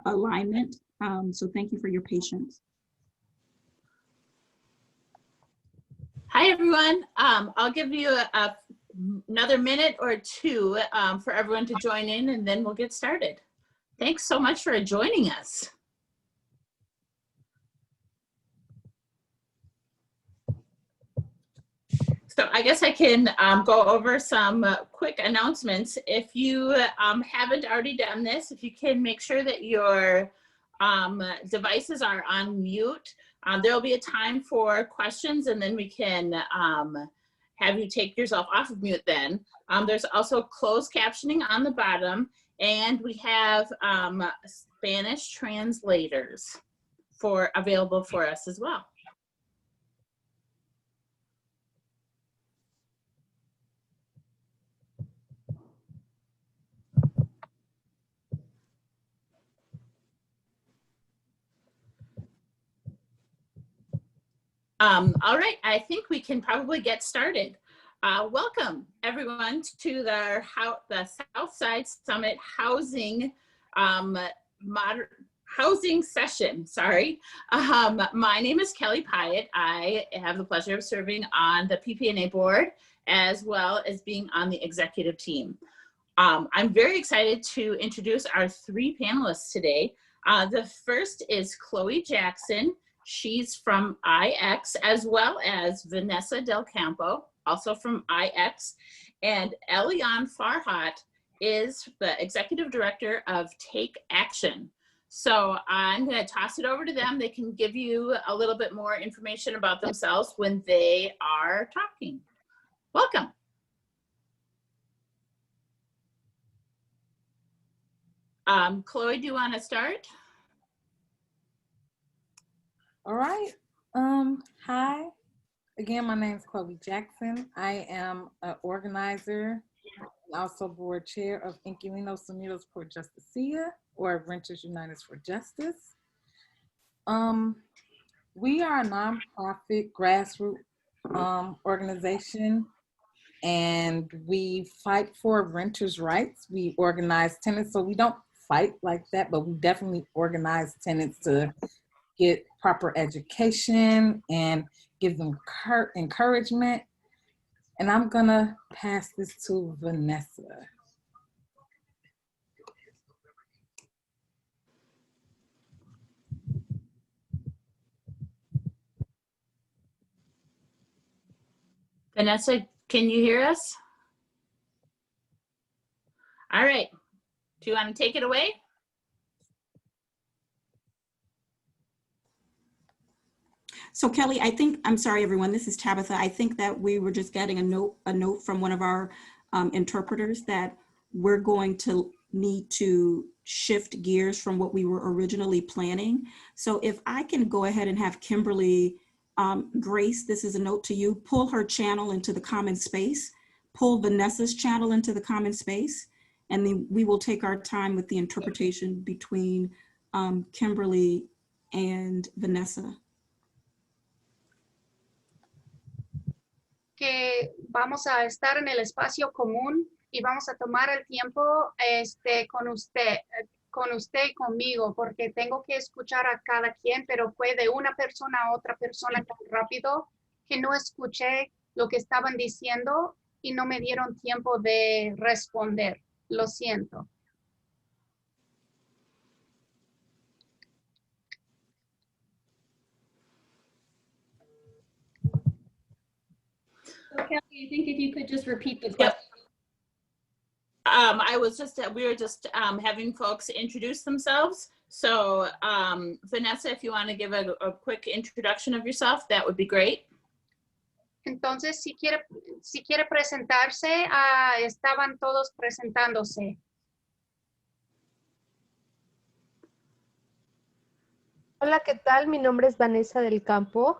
alignment. So thank you for your patience. Hi, everyone. I'll give you another minute or two for everyone to join in, and then we'll get started. Thanks so much for joining us. So I guess I can go over some quick announcements. If you haven't already done this, if you can make sure that your devices are on mute. There will be a time for questions, and then we can have you take yourself off of mute then. There's also closed captioning on the bottom, and we have Spanish translators available for us as well. All right, I think we can probably get started. Welcome everyone to the Southside Summit Housing Housing Session. Sorry, my name is Kelly Pyatt. I have the pleasure of serving on the PPNA board as well as being on the executive team. I'm very excited to introduce our three panelists today. The first is Chloe Jackson. She's from IX, as well as Vanessa Del Campo, also from IX, and Elianne Farhat is the Executive Director of TakeAction. So I'm going to toss it over to them. They can give you a little bit more information about themselves when they are talking. Welcome. Chloe, do you want to start? All right. Hi. Again, my name is Chloe Jackson. I am an organizer and also board chair of Inquilinxs Unidos por Justicia, or Renters United for Justice. We are a nonprofit grassroots organization, and we fight for renters' rights. We organize tenants, so we don't fight like that, but we definitely organize tenants to get proper education and give them encouragement. And I'm gonna pass this to Vanessa. Vanessa, can you hear us? All right, do you want to take it away? So Kelly, I think, I'm sorry everyone, this is Tabitha. I think that we were just getting a note from one of our interpreters that we're going to need to shift gears from what we were originally planning. So if I can go ahead and have Kimberly Grace, this is a note to you, pull her channel into the common space, pull Vanessa's channel into the common space, and then we will take our time with the interpretation between Kimberly and Vanessa. Que vamos a estar en el espacio común y vamos a tomar el tiempo con usted y conmigo, porque tengo que escuchar a cada quien, pero fue de una persona a otra persona tan rápido que no escuché lo que estaban diciendo y no me dieron tiempo de responder. Lo siento. Okay, I think if you could just repeat the question. Yep. We were just having folks introduce themselves. So Vanessa, if you want to give a quick introduction of yourself, that would be great. Entonces, si quiere presentarse, estaban todos presentándose. Hola, ¿qué tal? Mi nombre es Vanessa del Campo.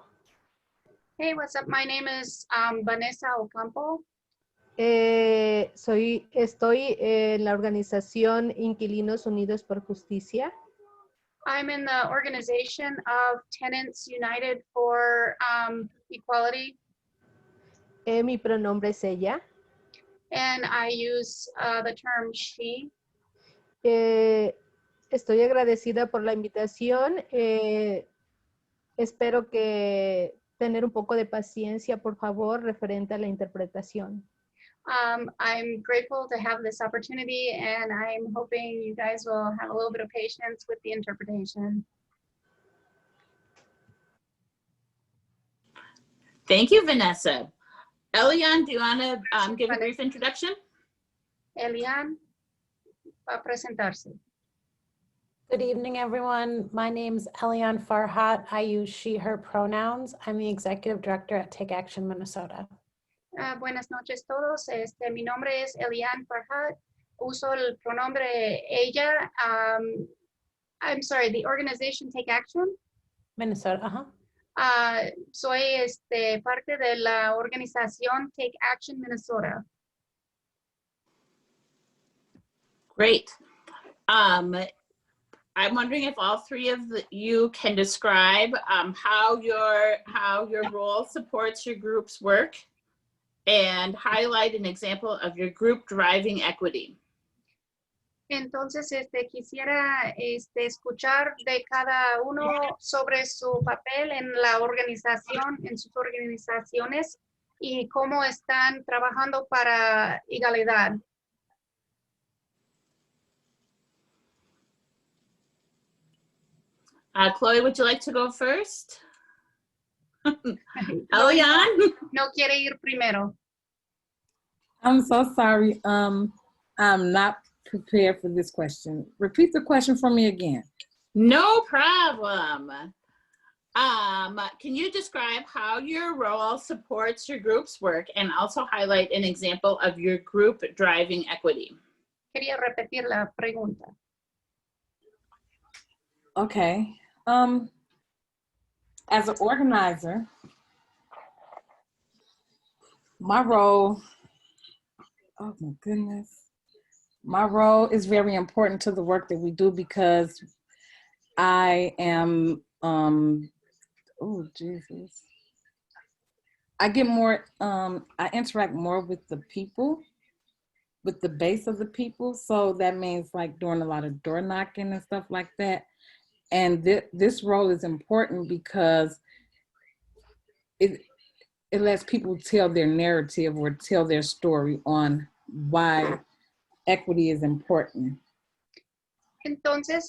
Hey, what's up? My name is Vanessa Ocampo. Estoy en la organización Inquilinos Unidos por Justicia. I'm in the organization of Tenants United for Equality. Mi pronombre es ella. And I use the term she. Estoy agradecida por la invitación. Espero que tener un poco de paciencia, por favor, referente a la interpretación. I'm grateful to have this opportunity, and I'm hoping you guys will have a little bit of patience with the interpretation. Thank you, Vanessa. Elianne, do you want to give a brief introduction? Elianne va a presentarse. Good evening, everyone. My name's Elianne Farhat. I use she, her pronouns. I'm the executive director at TakeAction, Minnesota. Buenas noches todos. Mi nombre es Elianne Farhat. Uso el pronombre ella. I'm sorry, the organization TakeAction. Minnesota, Soy parte de la organización TakeAction Minnesota. Great. I'm wondering if all three of you can describe how your role supports your group's work and highlight an example of your group driving equity. Entonces, quisiera escuchar de cada uno sobre su papel en la organización, en sus organizaciones y cómo están trabajando para igualdad. Chloe, would you like to go first? Elianne? No quiere ir primero. I'm so sorry. I'm not prepared for this question. Repeat the question for me again. No problem. Can you describe how your role supports your group's work and also highlight an example of your group driving equity? Quería repetir la pregunta. Okay. As an organizer, my role, oh my goodness. My role is very important to the work that we do because I am, oh Jesus. I get more, I interact more with the people, with the base of the people. So that means like doing a lot of door knocking and stuff like that. And this role is important because it lets people tell their narrative or tell their story on why equity is important. Entonces,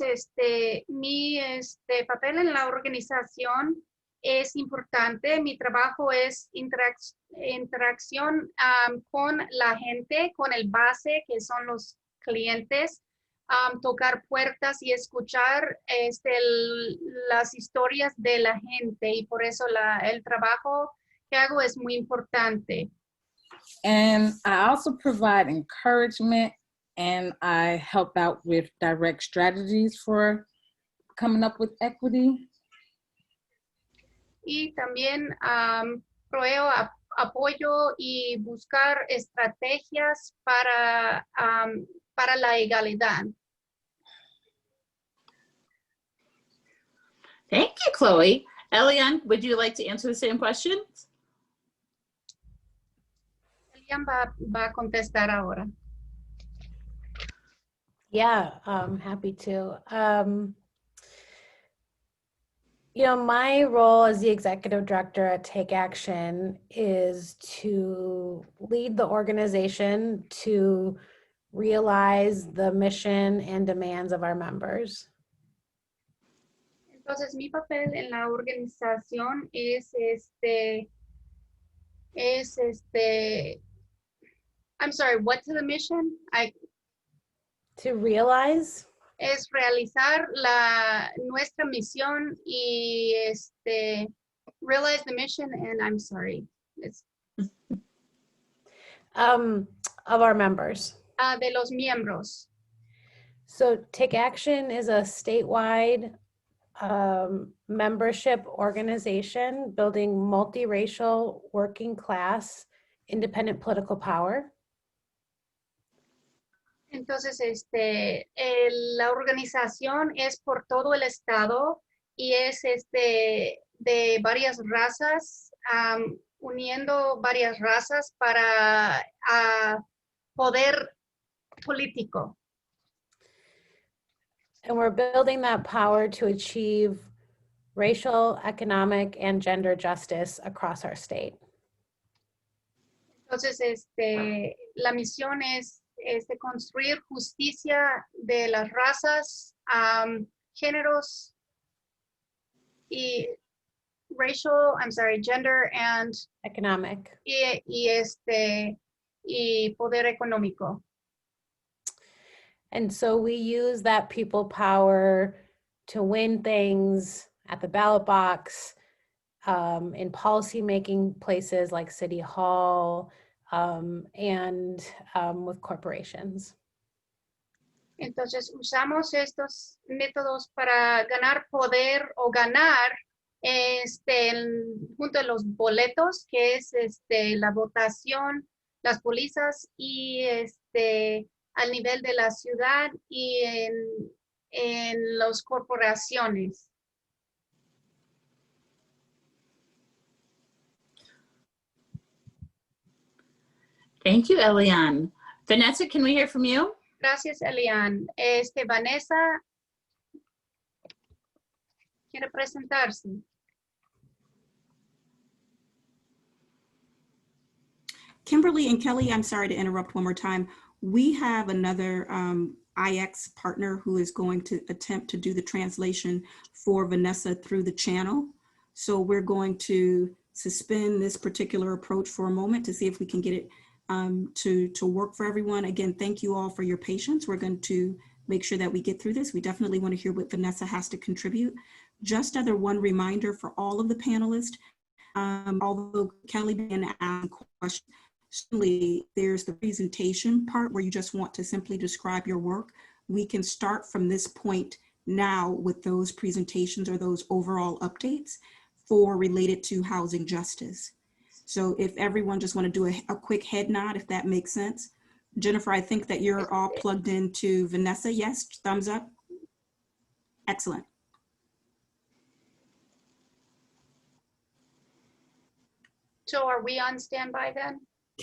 mi papel en la organización es importante. Mi trabajo es interacción con la gente, con el base, que son los clientes, tocar puertas y escuchar las historias de la gente. Y por eso el trabajo que hago es muy importante. And I also provide encouragement, and I help out with direct strategies for coming up with equity. Y también proveo apoyo y buscar estrategias para la igualdad. Thank you, Chloe. Elianne, would you like to answer the same questions? Elianne va a contestar ahora. Yeah, I'm happy to. You know, my role as the executive director at TakeAction is to lead the organization to realize the mission and demands of our members. Entonces, mi papel en la organización es I'm sorry, what's the mission? To realize? Es realizar nuestra misión y realize the mission, and I'm sorry. It's Of our members. de los miembros. So TakeAction is a statewide membership organization building multiracial, working class, independent political power. Entonces, la organización es por todo el estado y es de varias razas, uniendo varias razas para poder político. and we're building that power to achieve racial, economic, and gender justice across our state. Entonces, la misión es construir justicia de las razas, géneros y gender and Economic. y poder económico. And so we use that people power to win things at the ballot box, in policy-making places like City Hall, and with corporations. Entonces, usamos estos métodos para ganar poder o ganar junto a los boletos, que es la votación, las pólizas y al nivel de la ciudad y en las corporaciones. Thank you, Elianne. Vanessa, can we hear from you? Gracias, Elianne. Vanessa, ¿quiere presentarse? Kimberly and Kelly, I'm sorry to interrupt one more time. We have another IX partner who is going to attempt to do the translation for Vanessa through the channel. So we're going to suspend this particular approach for a moment to see if we can get it to work for everyone. Again, thank you all for your patience. We're going to make sure that we get through this. We definitely want to hear what Vanessa has to contribute. Just other one reminder for all of the panelists, although Kelly began asking questions, certainly there's the presentation part where you just want to simply describe your work. We can start from this point now with those presentations or those overall updates for related to housing justice. So if everyone just want to do a quick head nod, if that makes sense. Jennifer, I think that you're all plugged into Vanessa. Yes, thumbs up. Excellent. So are we on standby then?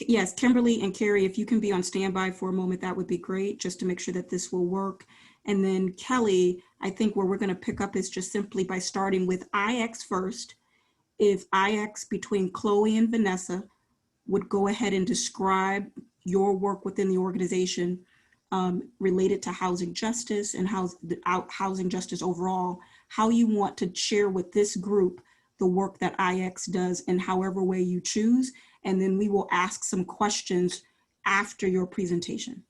Yes, Kimberly and Carrie, if you can be on standby for a moment, that would be great, just to make sure that this will work. And then Kelly, I think where we're going to pick up is just simply by starting with IX first. If IX between Chloe and Vanessa would go ahead and describe your work within the organization related to housing justice and housing justice overall, how you want to share with this group the work that IX does in however way you choose. And then we will ask some questions after your presentation.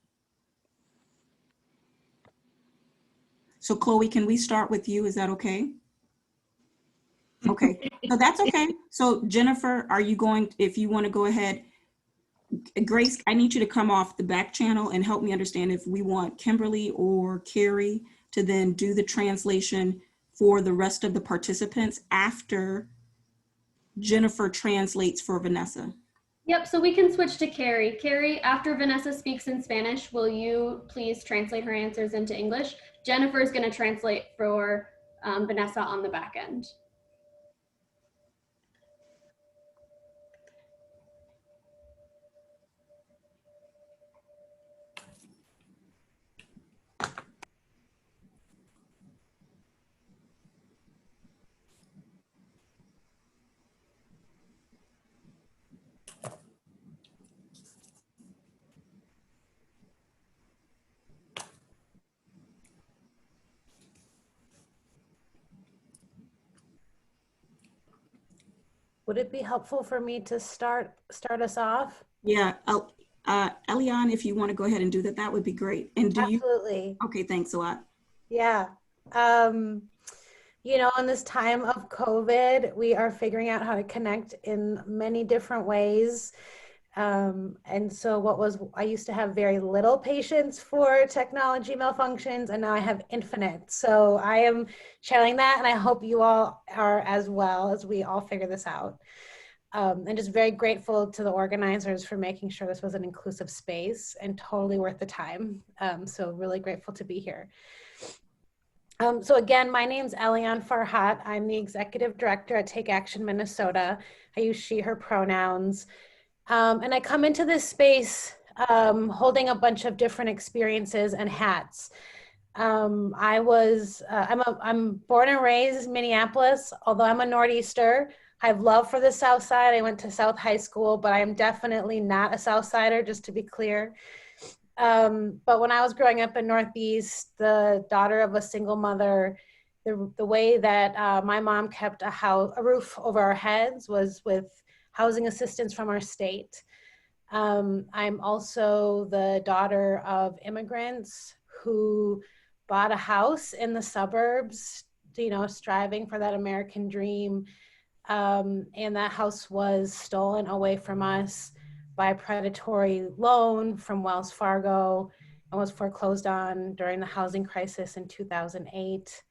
So Chloe, can we start with you? Is that okay? Okay, so that's okay. So Jennifer, are you going, if you want to go ahead, Grace, I need you to come off the back channel and help me understand if we want Kimberly or Carrie to then do the translation for the rest of the participants after Jennifer translates for Vanessa. Yep, so we can switch to Carrie. Carrie, after Vanessa speaks in Spanish, will you please translate her answers into English? Jennifer is going to translate for Vanessa on the back end. Would it be helpful for me to start us off? Yeah, Elianne, if you want to go ahead and do that, that would be great. And do Absolutely. you? Okay, thanks a lot. Yeah. You know, in this time of COVID, we are figuring out how to connect in many different ways. And so I used to have very little patience for technology malfunctions, and now I have infinite. So I am channeling that, and I hope you all are as well, as we all figure this out. And just very grateful to the organizers for making sure this was an inclusive space and totally worth the time. So really grateful to be here. So again, my name's Elianne Farhat. I'm the executive director at TakeAction Minnesota. I use she, her pronouns. And I come into this space holding a bunch of different experiences and hats. I'm born and raised in Minneapolis, although I'm a Northeaster. I have love for the South Side. I went to South High School, but I am definitely not a South Sider, just to be clear. But when I was growing up in Northeast, the daughter of a single mother, the way that my mom kept a roof over our heads was with housing assistance from our state. I'm also the daughter of immigrants who bought a house in the suburbs, you know, striving for that American dream. And that house was stolen away from us by a predatory loan from Wells Fargo and was foreclosed on during the housing crisis in 2008.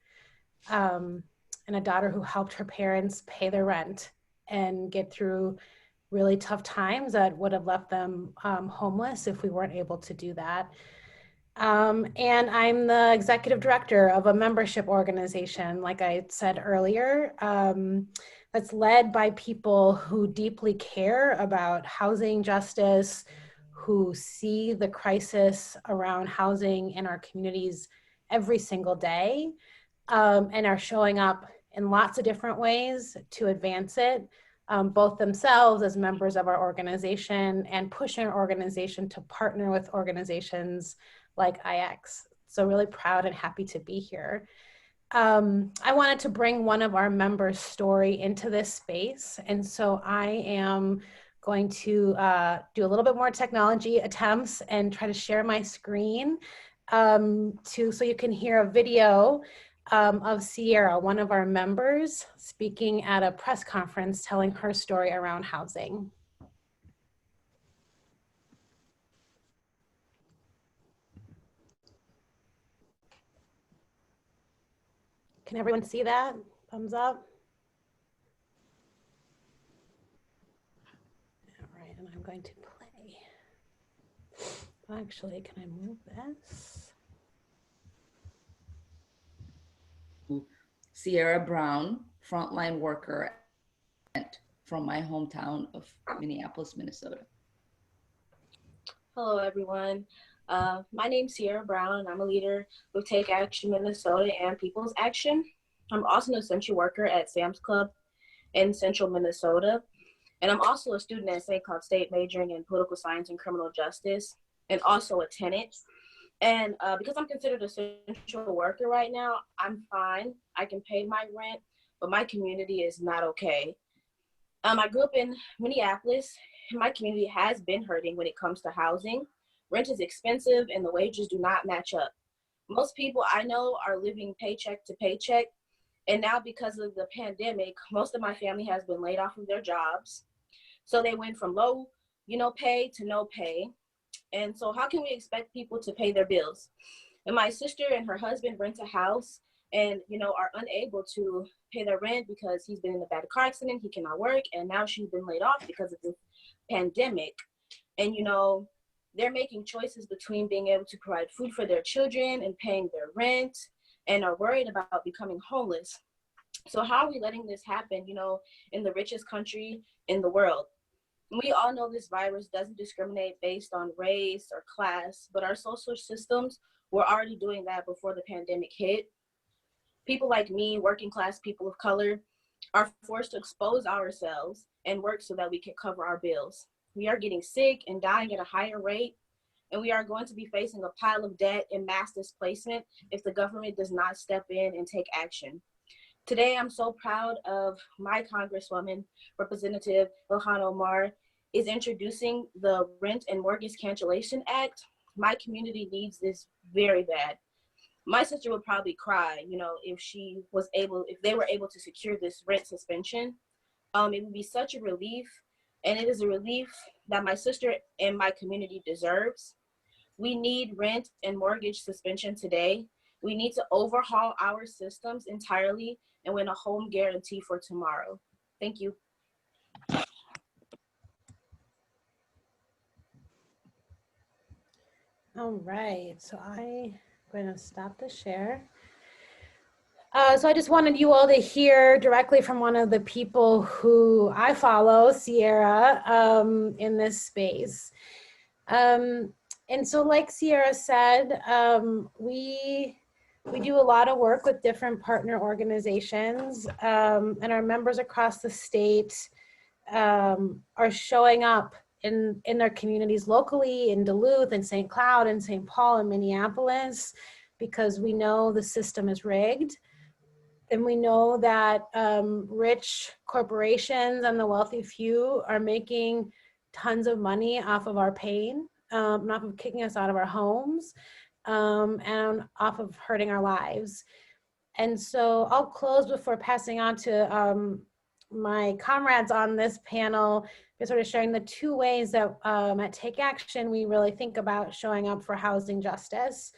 And a daughter who helped her parents pay their rent and get through really tough times that would have left them homeless if we weren't able to do that. And I'm the executive director of a membership organization, like I said earlier, that's led by people who deeply care about housing justice, who see the crisis around housing in our communities every single day, and are showing up in lots of different ways to advance it, both themselves as members of our organization and pushing our organization to partner with organizations like IX. So really proud and happy to be here. I wanted to bring one of our members' story into this space. And so I am going to do a little bit more technology attempts and try to share my screen so you can hear a video of Sierra, one of our members, speaking at a press conference telling her story around housing. Can everyone see that? Thumbs up. All right, and I'm going to play. Actually, can I move this? Sierra Brown, frontline worker from my hometown of Minneapolis, Minnesota. Hello, everyone. My name's Sierra Brown, and I'm a leader with TakeAction Minnesota and People's Action. I'm also an essential worker at Sam's Club in central Minnesota. And I'm also a student at St. Cloud State majoring in political science and criminal justice, and also a tenant. And because I'm considered an essential worker right now, I'm fine. I can pay my rent, but my community is not okay. I grew up in Minneapolis. My community has been hurting when it comes to housing. Rent is expensive and the wages do not match up. Most people I know are living paycheck to paycheck. And now because of the pandemic, most of my family has been laid off of their jobs. So they went from low, pay to no pay. And so how can we expect people to pay their bills? And my sister and her husband rent a house and, are unable to pay their rent because he's been in a bad car accident, he cannot work, and now she's been laid off because of the pandemic. And, they're making choices between being able to provide food for their children and paying their rent, and are worried about becoming homeless. So how are we letting this happen, in the richest country in the world? We all know this virus doesn't discriminate based on race or class, but our social systems were already doing that before the pandemic hit. People like me, working class people of color, are forced to expose ourselves and work so that we can cover our bills. We are getting sick and dying at a higher rate, and we are going to be facing a pile of debt and mass displacement if the government does not step in and take action. Today, I'm so proud of my Congresswoman, Representative Ilhan Omar, is introducing the Rent and Mortgage Cancellation Act. My community needs this very bad. My sister would probably cry, if they were able to secure this rent suspension. It would be such a relief, and it is a relief that my sister and my community deserves. We need rent and mortgage suspension today. We need to overhaul our systems entirely and win a home guarantee for tomorrow. Thank you. All right, so I'm going to stop the share. So I just wanted you all to hear directly from one of the people who I follow, Sierra, in this space. And so like Sierra said, we We do a lot of work with different partner organizations, and our members across the state are showing up in their communities locally, in Duluth, in St. Cloud, in St. Paul, and Minneapolis, because we know the system is rigged. And we know that rich corporations and the wealthy few are making tons of money off of our pain, off of kicking us out of our homes, and off of hurting our lives. And so I'll close before passing on to my comrades on this panel, just sort of sharing the two ways that at Take Action, we really think about showing up for housing justice.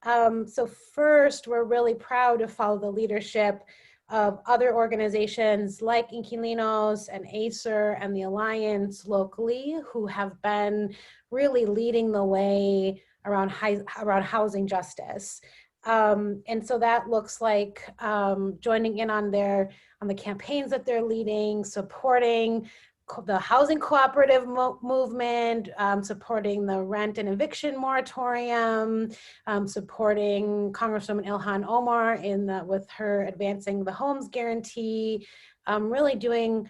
So first, we're really proud to follow the leadership of other organizations like Inquilinxs and ACER and the Alliance locally, who have been really leading the way around housing justice. And so that looks like joining in on the campaigns that they're leading, supporting the housing cooperative movement, supporting the rent and eviction moratorium, supporting Congresswoman Ilhan Omar with her advancing the homes guarantee, really doing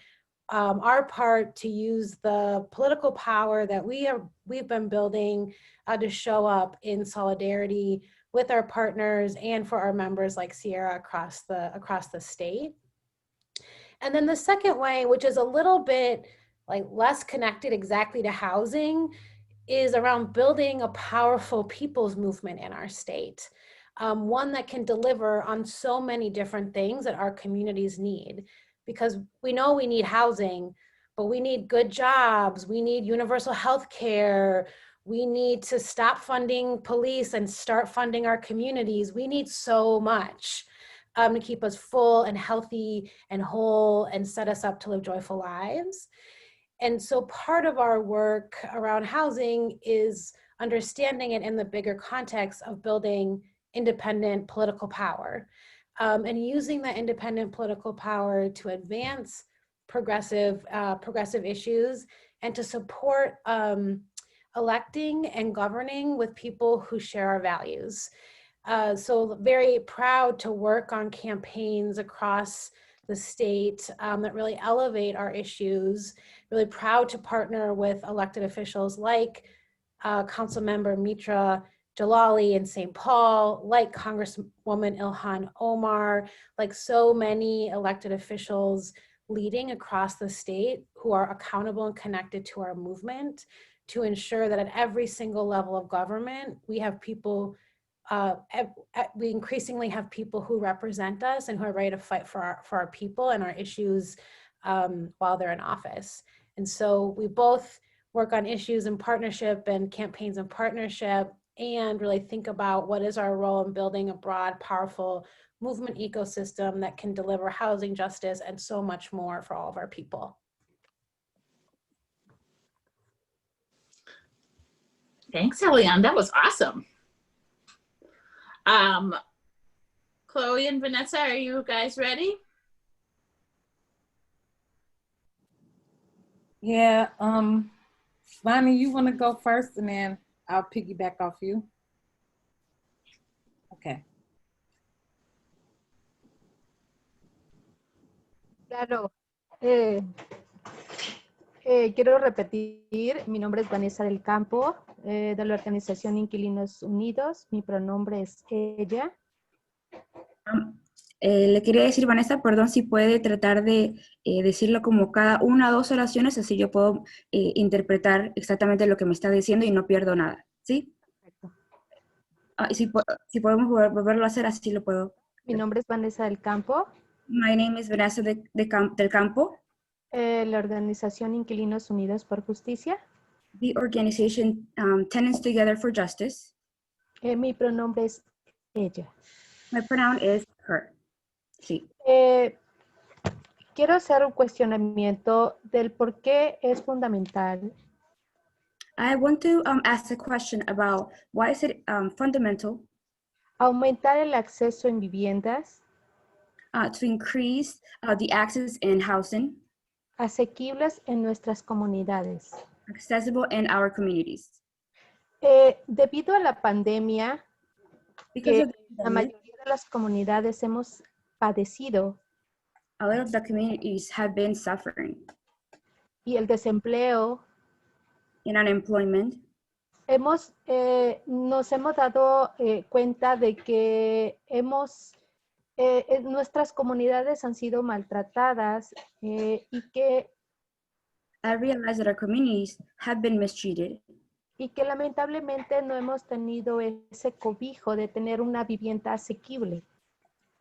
our part to use the political power that we've been building to show up in solidarity with our partners and for our members like Sierra across the state. And then the second way, which is a little bit like less connected exactly to housing, is around building a powerful people's movement in our state. One that can deliver on so many different things that our communities need. Because we know we need housing, but we need good jobs, we need universal health care, we need to stop funding police and start funding our communities. We need so much. To keep us full and healthy and whole and set us up to live joyful lives. And so part of our work around housing is understanding it in the bigger context of building independent political power, and using that independent political power to advance progressive issues and to support electing and governing with people who share our values. So very proud to work on campaigns across the state that really elevate our issues, really proud to partner with elected officials like Councilmember Mitra Jalali in St. Paul, like Congresswoman Ilhan Omar, like so many elected officials leading across the state who are accountable and connected to our movement to ensure that at every single level of government, we have people we increasingly have people who represent us and who are ready to fight for our people and our issues while they're in office. And so we both work on issues in partnership and campaigns in partnership, and really think about what is our role in building a broad, powerful movement ecosystem that can deliver housing justice and so much more for all of our people. Thanks, Elianne. That was awesome. Chloe and Vanessa, are you guys ready? Yeah, Bonnie, you want to go first and then I'll piggyback off you? Okay. Claro. Quiero repetir, mi nombre es Vanessa del Campo, de la organización Inquilinos Unidos. Mi pronombre es ella. Le quería decir, Vanessa, perdón, si puede tratar de decirlo como cada una o dos oraciones, así yo puedo interpretar exactamente lo que me está diciendo y no pierdo nada, ¿sí? Perfecto. Y si podemos volverlo a hacer, así lo puedo. Mi nombre es Vanessa del Campo. My name is Vanessa del Campo. La organización Inquilinos Unidos por Justicia. The organization Tenants Together for Justice. Mi pronombre es ella. My pronoun is her. Sí. Quiero hacer un cuestionamiento del por qué es fundamental. I want to ask a question about why is it fundamental Aumentar el acceso en viviendas to increase the access in housing asequibles en nuestras comunidades. accessible in our communities. Debido a la pandemia, Because que of the la pandemic, mayoría de las comunidades hemos padecido A lot of the communities have been suffering y el desempleo, in unemployment. nos hemos dado cuenta de que nuestras comunidades han sido maltratadas y que I realize that our communities have been mistreated lamentablemente no hemos tenido ese cobijo de tener una vivienda asequible.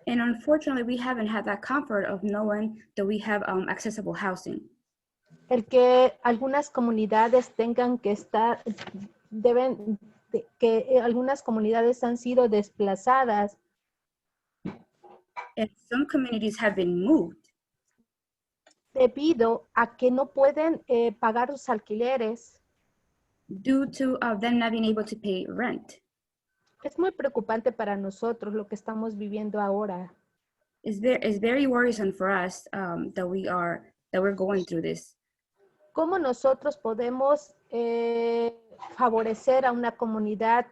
and unfortunately we haven't had that comfort of knowing that we have accessible housing. El que algunas comunidades tengan que algunas comunidades han sido desplazadas And some communities have been moved debido a que no pueden pagar los alquileres. due to them not being able to pay rent. Es muy preocupante para nosotros lo que estamos viviendo ahora. It's very worrisome for us that we're going through this. ¿Cómo nosotros podemos favorecer a una comunidad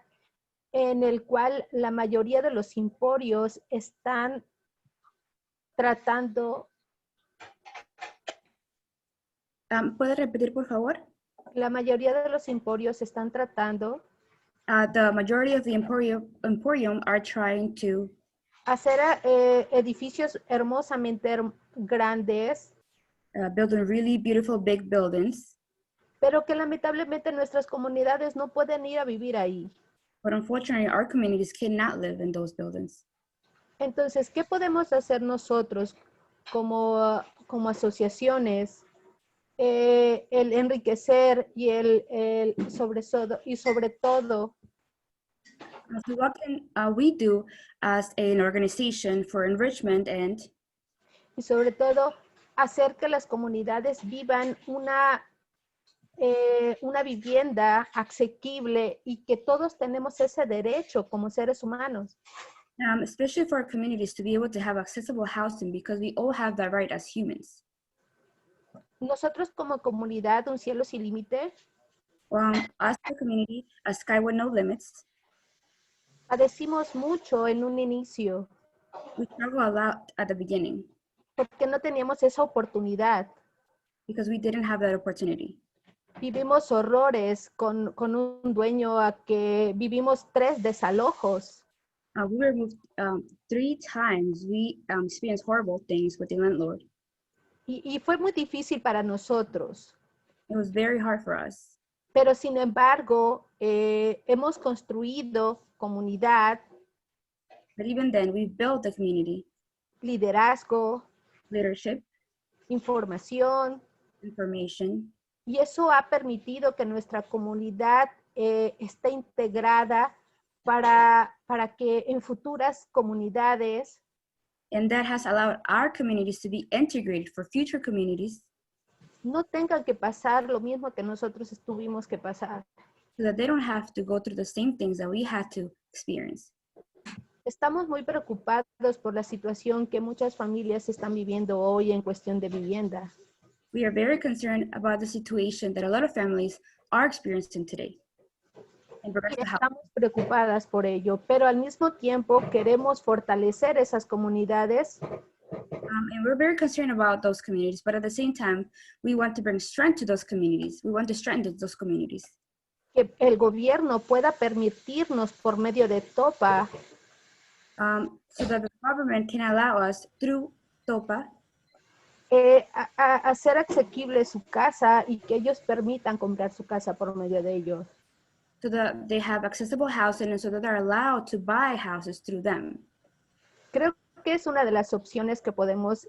en el cual la mayoría de los emporios están tratando? ¿Puede repetir, por favor? La mayoría de los emporios están tratando The majority of the emporium are trying to hacer edificios hermosamente grandes, building really beautiful big buildings, pero que lamentablemente nuestras comunidades no pueden ir a vivir ahí. but unfortunately our communities cannot live in those buildings. Entonces, ¿qué podemos hacer nosotros como asociaciones? El enriquecer y sobre todo So what can we do as an organization for enrichment y sobre todo hacer que las comunidades vivan una vivienda asequible y que todos tenemos ese derecho como seres humanos? especially for our communities to be able to have accessible housing, because we all have that right as humans. Nosotros como comunidad, Un Cielo Sin Límite, As a community, a sky with no limits, padecimos mucho en un inicio we struggle a lot at the beginning porque no teníamos esa oportunidad. because we didn't have that opportunity. Vivimos horrores con un dueño a que vivimos 3 desalojos. We were moved 3 times. We experienced horrible things with the landlord. Y fue muy difícil para nosotros. It was very hard for us. Pero sin embargo, hemos construido comunidad, But even then, we built the community, liderazgo, leadership, información, information, y eso ha permitido que nuestra comunidad esté integrada para que en futuras comunidades and that has allowed our communities to be integrated for future communities no tengan que pasar lo mismo que nosotros tuvimos que pasar. so that they don't have to go through the same things that we had to experience. Estamos muy preocupados por la situación que muchas familias están viviendo hoy en cuestión de vivienda. We are very concerned about the situation that a lot of families are experiencing today. In regards to housing. Estamos preocupadas por ello, pero al mismo tiempo queremos fortalecer esas comunidades And we're very concerned about those communities, but at the same time, we want to bring strength to those communities. We want to strengthen those communities. que el gobierno pueda permitirnos por medio de TOPA So that the government can allow us through TOPA hacer asequible su casa y que ellos permitan comprar su casa por medio de ellos. so that they have accessible housing and so that they're allowed to buy houses through them. Creo que es una de las opciones que podemos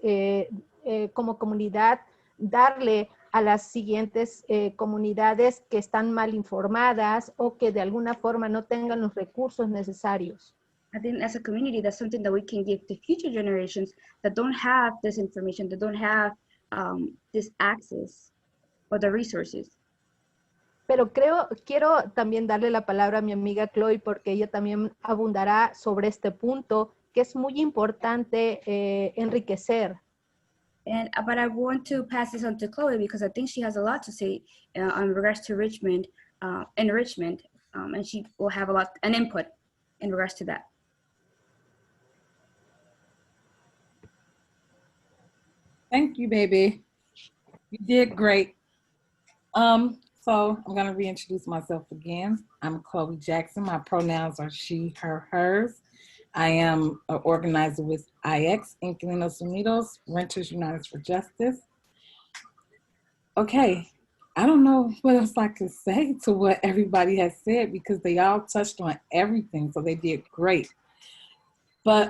como comunidad darle a las siguientes comunidades que están mal informadas o que de alguna forma no tengan los recursos necesarios. I think as a community, that's something that we can give to future generations that don't have this information, that don't have this access or the resources. Pero quiero también darle la palabra a mi amiga Chloe porque ella también abundará sobre este punto que es muy importante enriquecer. But I want to pass this on to Chloe because I think she has a lot to say in regards to enrichment, and she will have an input in regards to that. Thank you, baby. You did great. So I'm gonna reintroduce myself again. I'm Chloe Jackson. My pronouns are she, her, hers. I am an organizer with IX, Inquilinxs, Renters United for Justice. Okay, I don't know what else I could say to what everybody has said because they all touched on everything, so they did great. But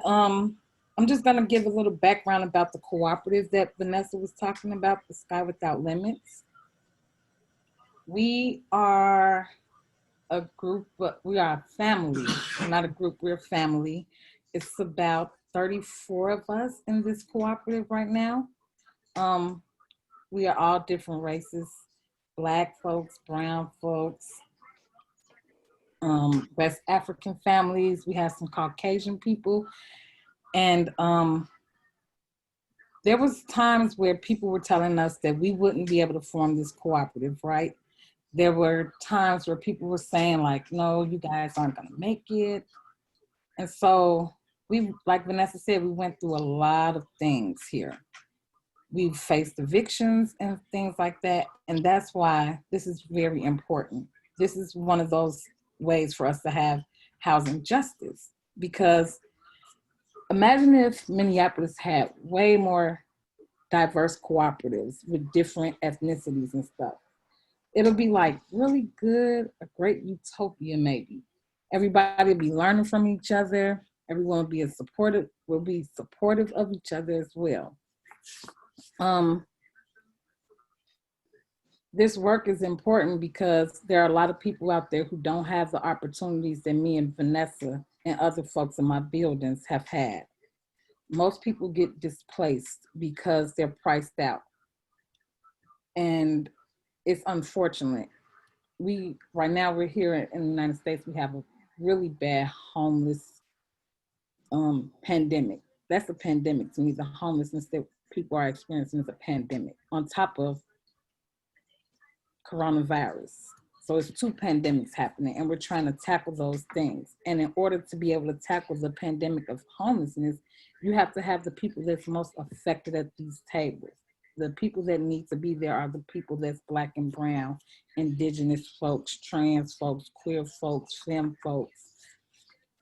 I'm just gonna give a little background about the cooperative that Vanessa was talking about, the Sky Without Limits. We are a group, but we are a family. We're not a group, we're a family. It's about 34 of us in this cooperative right now. We are all different races, Black folks, brown folks, West African families. We have some Caucasian people. And there was times where people were telling us that we wouldn't be able to form this cooperative, right? There were times where people were saying like, no, you guys aren't gonna make it. And so we, like Vanessa said, we went through a lot of things here. We've faced evictions and things like that. And that's why this is very important. This is one of those ways for us to have housing justice, because imagine if Minneapolis had way more diverse cooperatives with different ethnicities and stuff. It'll be like really good, a great utopia maybe. Everybody will be learning from each other. Everyone will be supportive of each other as well. This work is important because there are a lot of people out there who don't have the opportunities that me and Vanessa and other folks in my buildings have had. Most people get displaced because they're priced out. And it's unfortunate. Right now we're here in the United States, we have a really bad homeless pandemic. That's a pandemic to me. The homelessness that people are experiencing is a pandemic on top of coronavirus. So it's two pandemics happening and we're trying to tackle those things. And in order to be able to tackle the pandemic of homelessness, you have to have the people that's most affected at these tables. The people that need to be there are the people that's Black and brown, indigenous folks, trans folks, queer folks, femme folks,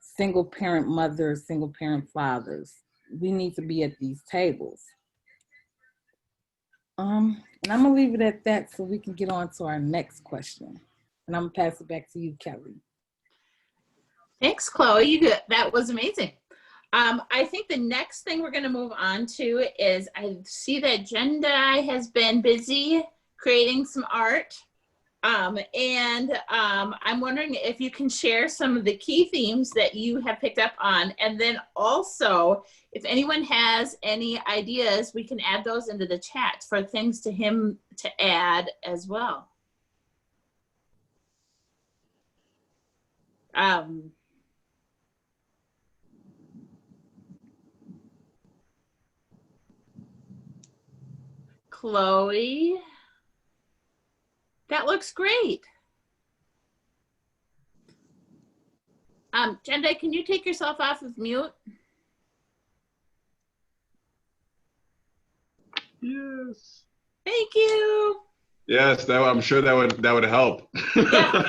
single parent mothers, single parent fathers. We need to be at these tables. And I'm gonna leave it at that so we can get on to our next question. And I'm gonna pass it back to you, Kelly. Thanks, Chloe. That was amazing. I think the next thing we're going to move on to is, I see that Jendai has been busy creating some art. I'm wondering if you can share some of the key themes that you have picked up on. And then also, if anyone has any ideas, we can add those into the chat for things to him to add as well. Chloe, that looks great. Jendai, can you take yourself off of mute? Yes. Thank you. Yes, I'm sure that would help. Yeah.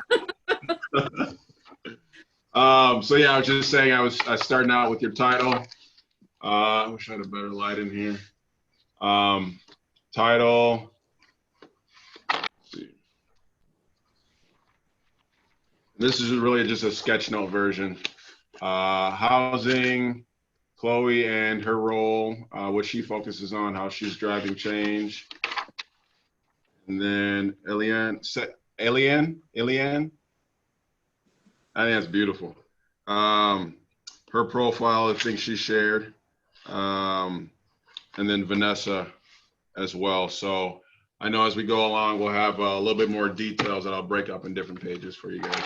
So yeah, I was just saying I was starting out with your title. I wish I had a better light in here. Title. Let's see. This is really just a sketch note version. Housing, Chloe and her role, what she focuses on, how she's driving change. And then Elianne, I think that's beautiful. Her profile, I think she shared. And then Vanessa as well. So I know as we go along, we'll have a little bit more details that I'll break up in different pages for you guys.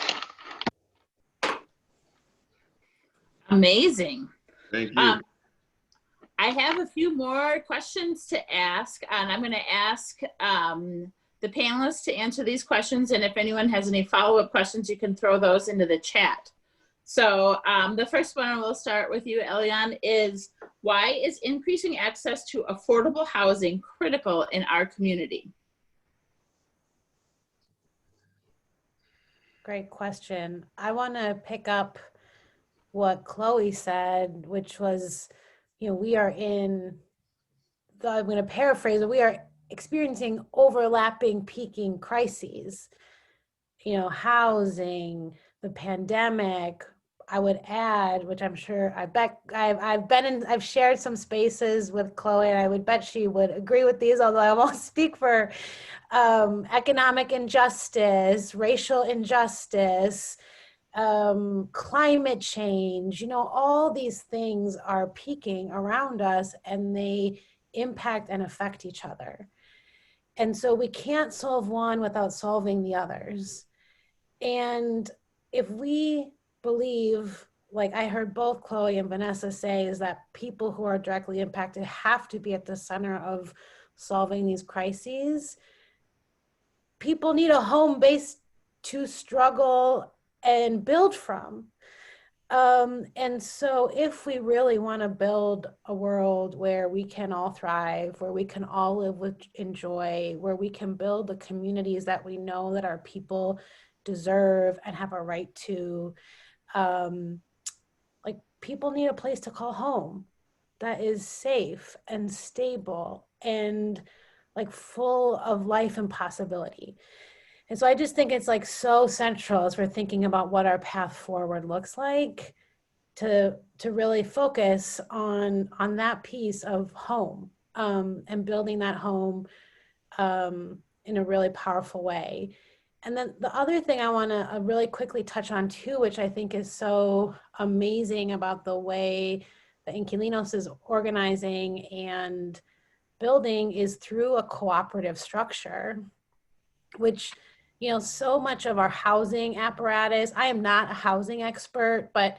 Amazing. Thank you. I have a few more questions to ask, and I'm going to ask the panelists to answer these questions. And if anyone has any follow-up questions, you can throw those into the chat. So the first one, we'll start with you, Elianne, is Why is increasing access to affordable housing critical in our community? Great question. I want to pick up what Chloe said, which was, we are I'm going to paraphrase it, we are experiencing overlapping peaking crises, housing, the pandemic. I would add, which I'm sure, I've shared some spaces with Chloe, and I would bet she would agree with these, although I won't speak for economic injustice, racial injustice, climate change, all these things are peaking around us, and they impact and affect each other. And so we can't solve one without solving the others. And if we believe, like I heard both Chloe and Vanessa say, is that people who are directly impacted have to be at the center of solving these crises, people need a home base to struggle and build from. And so if we really want to build a world where we can all thrive, where we can all live with joy, where we can build the communities that we know that our people deserve and have a right to, like, people need a place to call home that is safe and stable and like full of life and possibility. And so I just think it's like so central as we're thinking about what our path forward looks like, to really focus on that piece of home, and building that home in a really powerful way. And then the other thing I want to really quickly touch on too, which I think is so amazing about the way the Inquilinxs is organizing and building, is through a cooperative structure, which, so much of our housing apparatus, I am not a housing expert, but,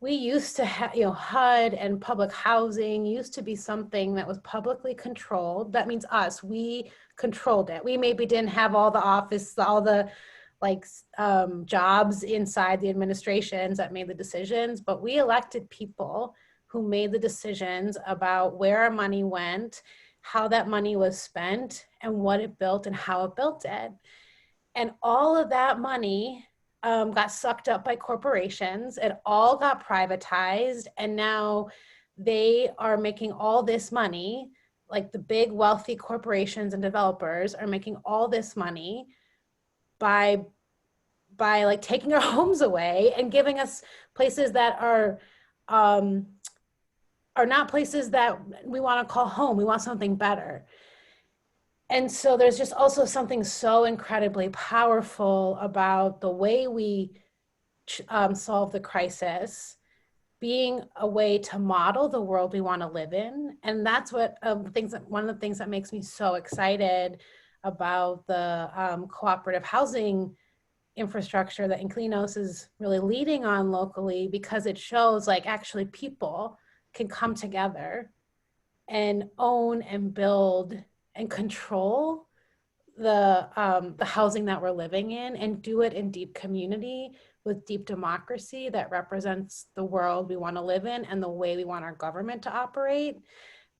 we used to have, HUD and public housing used to be something that was publicly controlled. That means us, we controlled it. We maybe didn't have all the office, all the jobs inside the administrations that made the decisions, but we elected people who made the decisions about where our money went, how that money was spent, and what it built and how it built it. And all of that money got sucked up by corporations. It all got privatized, and now they are making all this money, like the big wealthy corporations and developers are making all this money by like taking our homes away and giving us places that are not places that we want to call home. We want something better. And so there's just also something so incredibly powerful about the way we solve the crisis being a way to model the world we want to live in. And that's what one of the things that makes me so excited about the cooperative housing infrastructure that Inquilinxs is really leading on locally, because it shows like actually people can come together and own and build and control the housing that we're living in, and do it in deep community with deep democracy that represents the world we want to live in and the way we want our government to operate.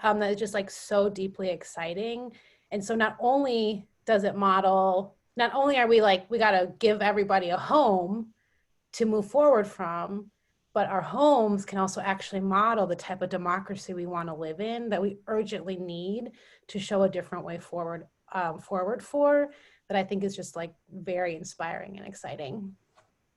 That is just like so deeply exciting. And so not only does it model, not only are we like, we got to give everybody a home to move forward from, but our homes can also actually model the type of democracy we want to live in, that we urgently need to show a different way forward for, that I think is just like very inspiring and exciting.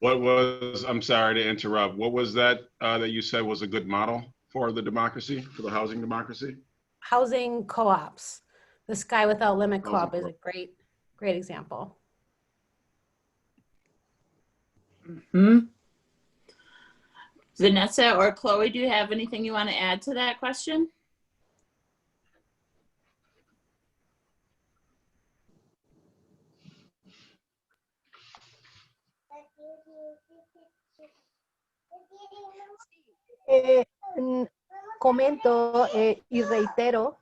I'm sorry to interrupt. What was that that you said was a good model for the democracy, for the housing democracy? Housing co-ops. The Sky Without Limit Co-op is a great example. Mm-hmm. Vanessa or Chloe, do you have anything you want to add to that question? Comento y reitero.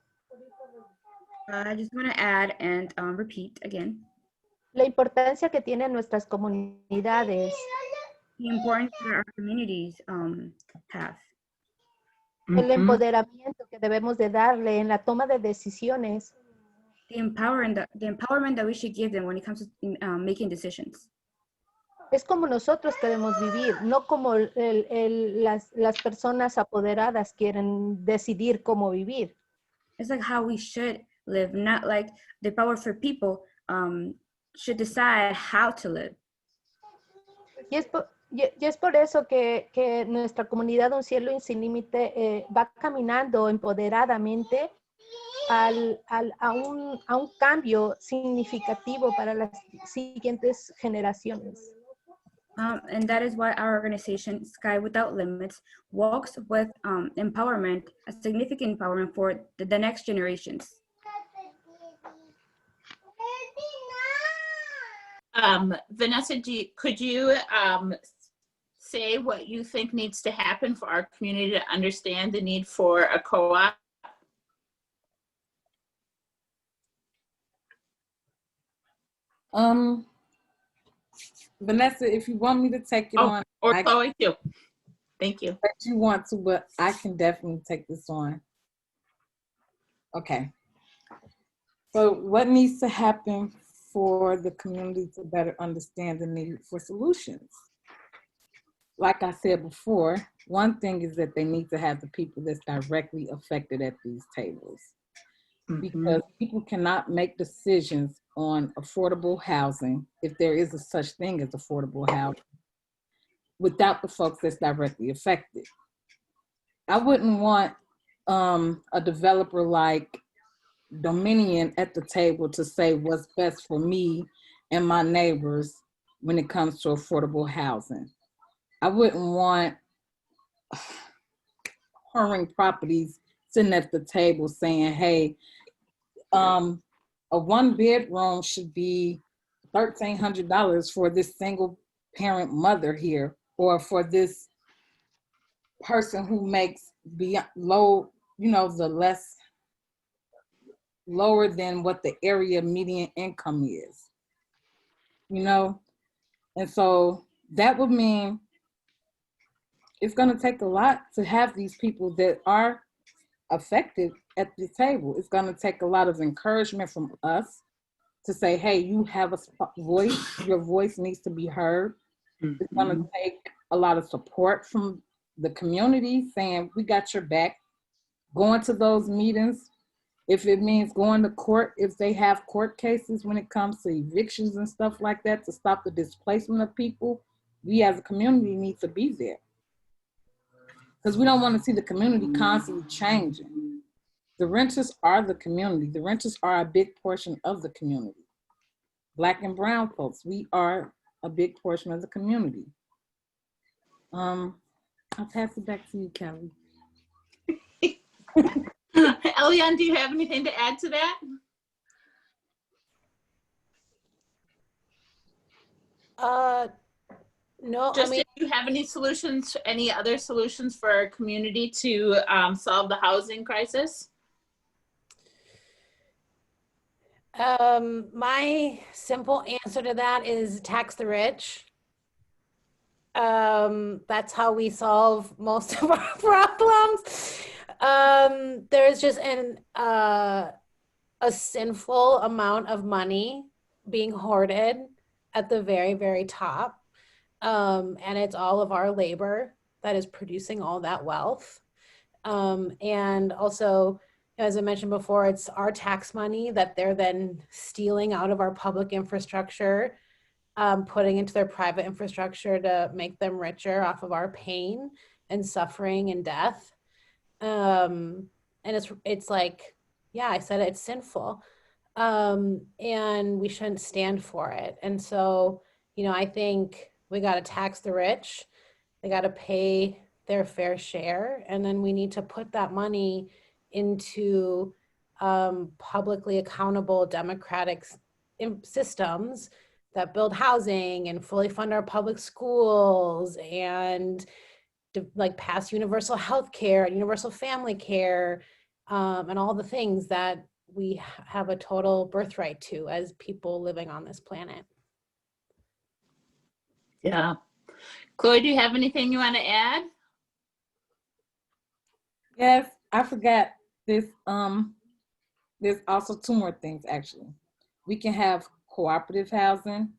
I just want to add and repeat again. La importancia que tienen nuestras comunidades. The importance that our communities have. el empoderamiento que debemos de darle en la toma de decisiones. The empowerment that we should give them when it comes to making decisions. Es como nosotros queremos vivir, no como las personas apoderadas quieren decidir cómo vivir. It's like how we should live, not like the powerful people should decide how to live. Y es por eso que nuestra comunidad Un Cielo Sin Límite va caminando empoderadamente a un cambio significativo para las siguientes generaciones. And that is why our organization, Sky Without Limits, walks with empowerment, a significant empowerment for the next generations. Vanessa, could you say what you think needs to happen for our community to understand the need for a co-op? Vanessa, if you want me to take it on. Or Chloe too. Thank you. If you want to, but I can definitely take this on. Okay. So what needs to happen for the community to better understand the need for solutions? Like I said before, one thing is that they need to have the people that's directly affected at these tables. Because people cannot make decisions on affordable housing, if there is a such thing as affordable housing, without the folks that's directly affected. I wouldn't want a developer like Dominion at the table to say what's best for me and my neighbors when it comes to affordable housing. I wouldn't want Whoring Properties sitting at the table saying, hey, a one bedroom should be $1,300 for this single parent mother here, or for this person who makes lower than what the area median income is, And so that would mean it's going to take a lot to have these people that are affected at the table. It's going to take a lot of encouragement from us to say, hey, you have a voice, your voice needs to be heard. It's going to take a lot of support from the community saying, we got your back. Going to those meetings, if it means going to court, if they have court cases when it comes to evictions and stuff like that to stop the displacement of people, we as a community need to be there. Because we don't want to see the community constantly changing. The renters are the community. The renters are a big portion of the community. Black and brown folks, we are a big portion of the community. I'll pass it back to you, Kelly. Elianne, do you have anything to add to that? No, Just if you have any solutions, any other solutions for our community to solve the housing crisis? My simple answer to that is tax the rich. That's how we solve most of our problems. There's just a sinful amount of money being hoarded at the very, very top. And it's all of our labor that is producing all that wealth. And also, as I mentioned before, it's our tax money that they're then stealing out of our public infrastructure, putting into their private infrastructure to make them richer off of our pain and suffering and death. And it's like, yeah, I said it's sinful. And we shouldn't stand for it. And so, I think we got to tax the rich. They got to pay their fair share. And then we need to put that money into publicly accountable democratic systems that build housing and fully fund our public schools and pass universal health care and universal family care and all the things that we have a total birthright to as people living on this planet. Yeah. Chloe, do you have anything you want to add? Yes, I forgot this. There's also two more things actually. We can have cooperative housing,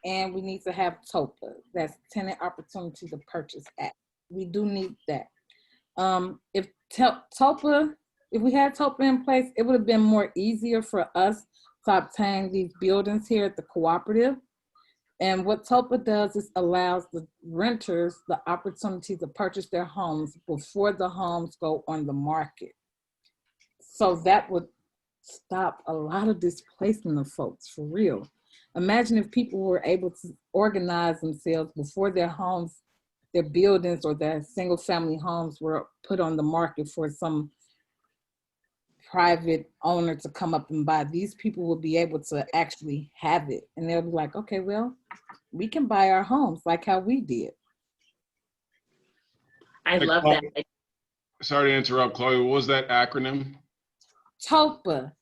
and we need to have TOPA. That's Tenant Opportunity to Purchase Act. We do need that. If TOPA, if we had TOPA in place, it would have been more easier for us to obtain these buildings here at the cooperative. And what TOPA does is allows the renters the opportunity to purchase their homes before the homes go on the market. So that would stop a lot of displacement of folks, for real. Imagine if people were able to organize themselves before their homes, their buildings or their single family homes were put on the market for some private owner to come up and buy. These people will be able to actually have it. And they'll be like, okay, well, we can buy our homes like how we did. I Hey, love Chloe. that. Sorry to interrupt, Chloe. What was that acronym? TOPA,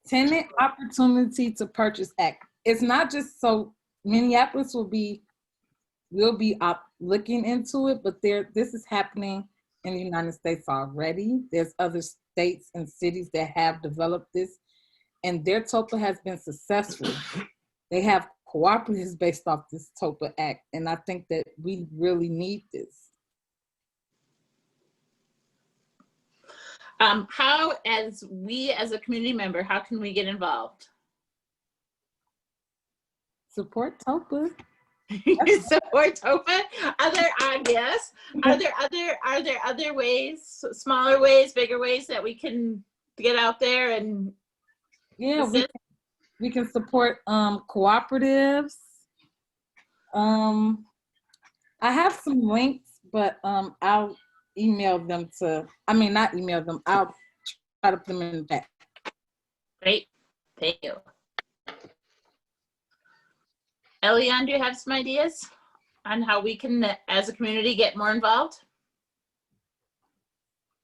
Tenant Opportunity to Purchase Act. It's not just so Minneapolis will be looking into it, but this is happening in the United States already. There's other states and cities that have developed this, and their TOPA has been successful. They have cooperatives based off this TOPA Act, and I think that we really need this. How, as a community member, how can we get involved? Support TOPA. Support TOPA. Are there other ways, smaller ways, bigger ways that we can get out there and we can support cooperatives. I have some links, but I'll email them not email them, I'll try to put them in the chat. Great, thank you. Elianne, do you have some ideas on how we can, as a community, get more involved?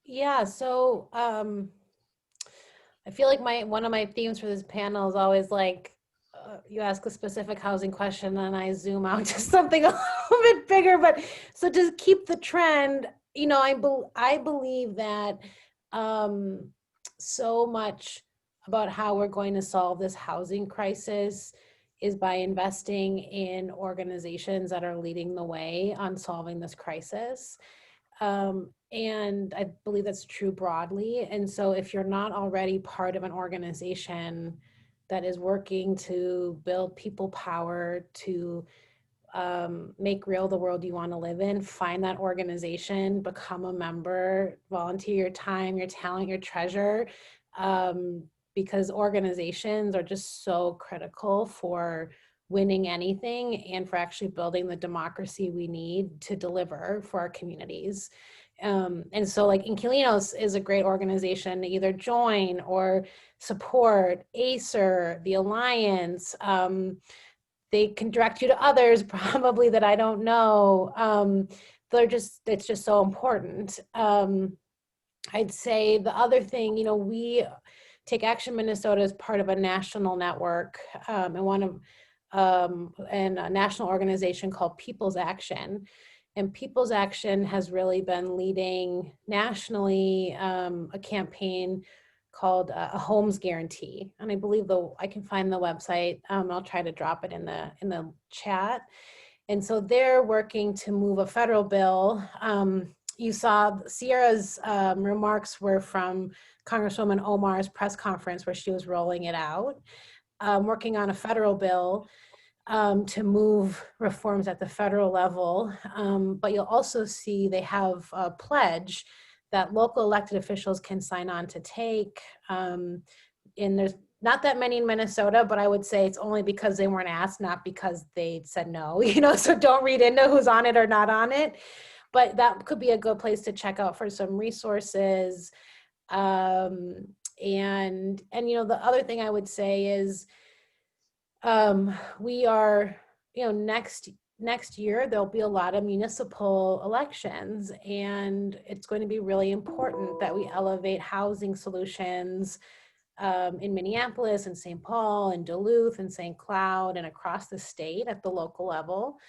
Yeah, so I feel like one of my themes for this panel is always like, you ask a specific housing question and I zoom out to something a little bit bigger, but so to keep the trend, you know, I believe that so much about how we're going to solve this housing crisis is by investing in organizations that are leading the way on solving this crisis. And I believe that's true broadly. And so if you're not already part of an organization that is working to build people power, to make real the world you want to live in, find that organization, become a member, volunteer your time, your talent, your treasure, because organizations are just so critical for winning anything and for actually building the democracy we need to deliver for our communities. And so like Inquilinxs is a great organization to either join or support. Acer, the Alliance, they can direct you to others probably that I don't know. It's just so important. I'd say the other thing, you know, we TakeAction Minnesota is part of a national network and a national organization called People's Action. And People's Action has really been leading nationally a campaign called a Homes Guarantee. And I believe I can find the website. I'll try to drop it in the chat. And so they're working to move a federal bill. You saw Sierra's remarks were from Congresswoman Omar's press conference where she was rolling it out, working on a federal bill to move reforms at the federal level. But you'll also see they have a pledge that local elected officials can sign on to take. And there's not that many in Minnesota, but I would say it's only because they weren't asked, not because they said no, you know, so don't read into who's on it or not on it. But that could be a good place to check out for some resources. And you know, the other thing I would say is we are, you know, next year, there'll be a lot of municipal elections, and it's going to be really important that we elevate housing solutions in Minneapolis and St. Paul and Duluth and St. Cloud and across the state at the local level.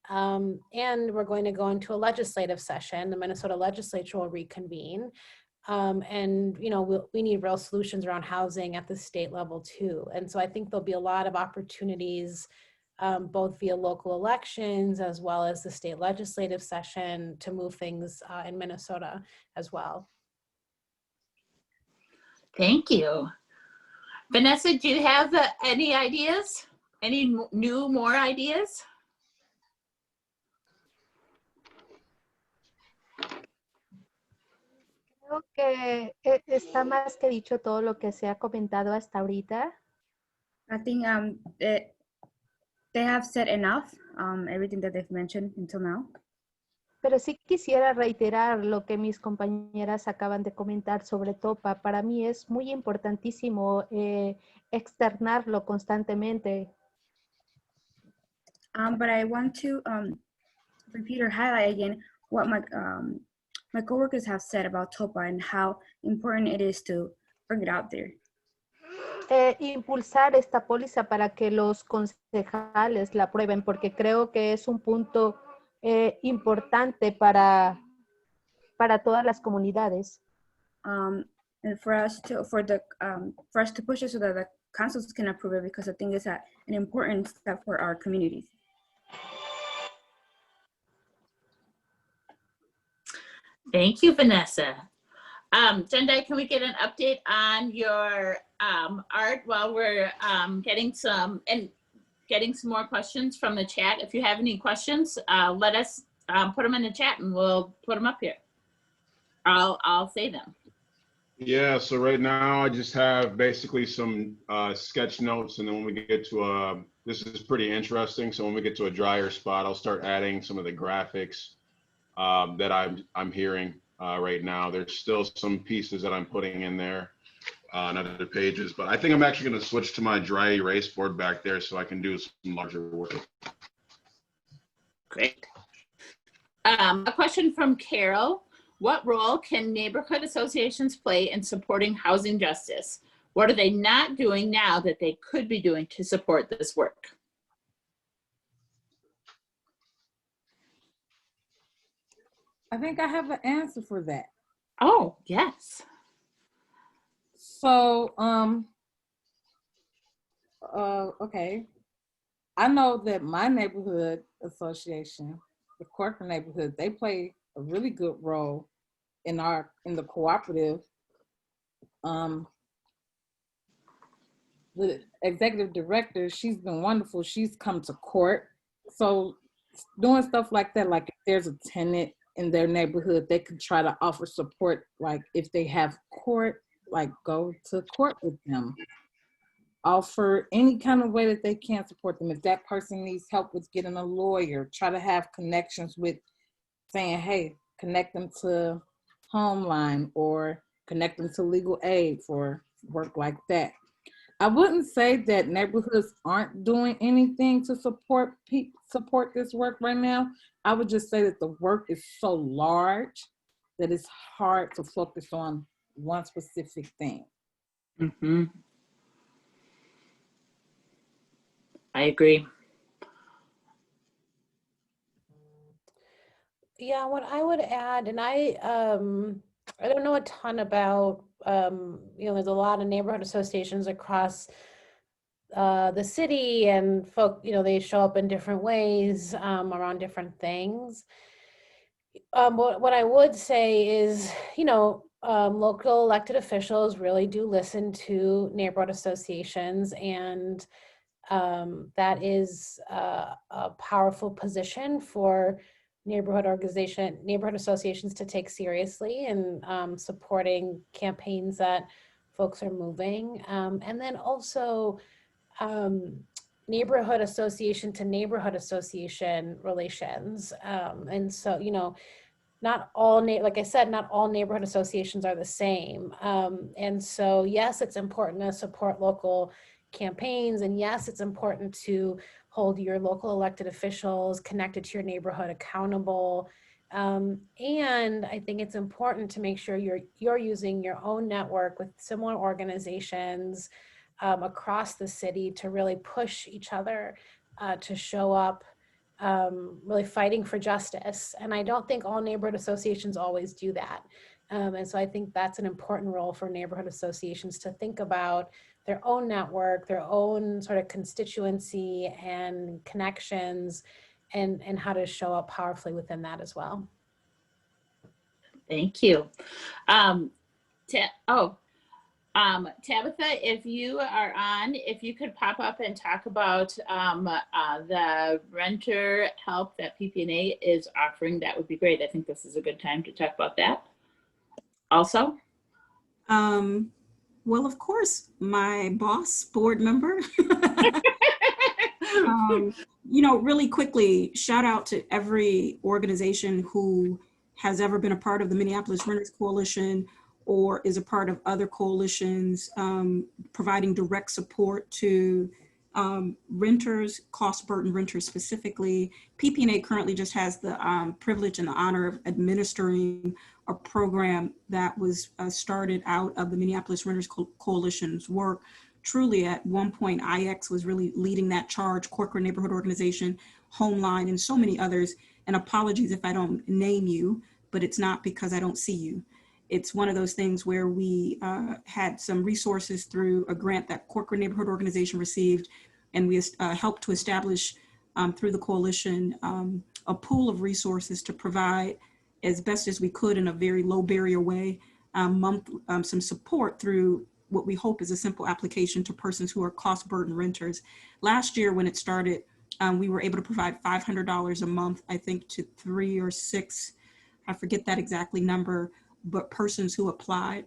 And we're going to go into a legislative session. The Minnesota legislature will reconvene. And, you know, we need real solutions around housing at the state level too. And so I think there'll be a lot of opportunities, both via local elections as well as the state legislative session to move things in Minnesota as well. Thank you. Vanessa, do you have any ideas? Any more ideas? Creo que está más que dicho todo lo que se ha comentado hasta ahorita. I think they have said enough, everything that they've mentioned until now. Pero sí quisiera reiterar lo que mis compañeras acaban de comentar sobre TOPA. Para mí es muy importantísimo externarlo constantemente. But I want to repeat or highlight again what my coworkers have said about TOPA and how important it is to bring it out there. Impulsar esta póliza para que los concejales la aprueben, porque creo que es un punto importante para todas las comunidades. And for us to push it so that the councils can approve it, because I think it's an important step for our communities. Thank you, Vanessa. Jendai, can we get an update on your art while we're getting some more questions from the chat? If you have any questions, let us put them in the chat and we'll put them up here. I'll say them. Yeah, so right now I just have basically some sketch notes, and then when we get to this is pretty interesting. So when we get to a drier spot, I'll start adding some of the graphics that I'm hearing right now. There's still some pieces that I'm putting in there on other pages, but I think I'm actually going to switch to my dry erase board back there so I can do some larger work. Great. A question from Carol. What role can neighborhood associations play in supporting housing justice? What are they not doing now that they could be doing to support this work? I think I have an answer for that. Oh, yes. So, okay. I know that my neighborhood association, the corporate neighborhood, they play a really good role in the cooperative. The executive director, she's been wonderful. She's come to court. So doing stuff like that, like if there's a tenant in their neighborhood, they could try to offer support. Like if they have court, like go to court with them. Offer any kind of way that they can support them. If that person needs help with getting a lawyer, try to have connections with saying, hey, connect them to Homeline or connect them to legal aid for work like that. I wouldn't say that neighborhoods aren't doing anything to support this work right now. I would just say that the work is so large that it's hard to focus on one specific thing. Mm-hmm. I agree. Yeah, what I would add, and I don't know a ton about, there's a lot of neighborhood associations across the city, and they show up in different ways around different things. What I would say is, local elected officials really do listen to neighborhood associations, and that is a powerful position for neighborhood associations to take seriously, and supporting campaigns that folks are moving. And then also neighborhood association to neighborhood association relations. And so, not all, like I said, not all neighborhood associations are the same. And so, yes, it's important to support local campaigns, and yes, it's important to hold your local elected officials connected to your neighborhood accountable. And I think it's important to make sure you're using your own network with similar organizations across the city to really push each other to show up, really fighting for justice. And I don't think all neighborhood associations always do that. And so I think that's an important role for neighborhood associations to think about their own network, their own sort of constituency and connections, and how to show up powerfully within that as well. Thank you. Tabitha, if you are on, if you could pop up and talk about the renter help that PPNA is offering, that would be great. I think this is a good time to talk about that. Also, well, of course, my boss, board member. You know, really quickly, shout out to every organization who has ever been a part of the Minneapolis Renters Coalition or is a part of other coalitions, providing direct support to renters, cost burden renters specifically. PPNA currently just has the privilege and the honor of administering a program that was started out of the Minneapolis Renters Coalition's work. Truly, at one point, IX was really leading that charge, Corcoran Neighborhood Organization, Homeline, and so many others. And apologies if I don't name you, but it's not because I don't see you. It's one of those things where we had some resources through a grant that Corcoran Neighborhood Organization received, and we helped to establish through the coalition a pool of resources to provide as best as we could in a very low barrier way, some support through what we hope is a simple application to persons who are cost burden renters. Last year when it started, we were able to provide $500 a month, I think, to 3 or 6, I forget that exactly number, but persons who applied.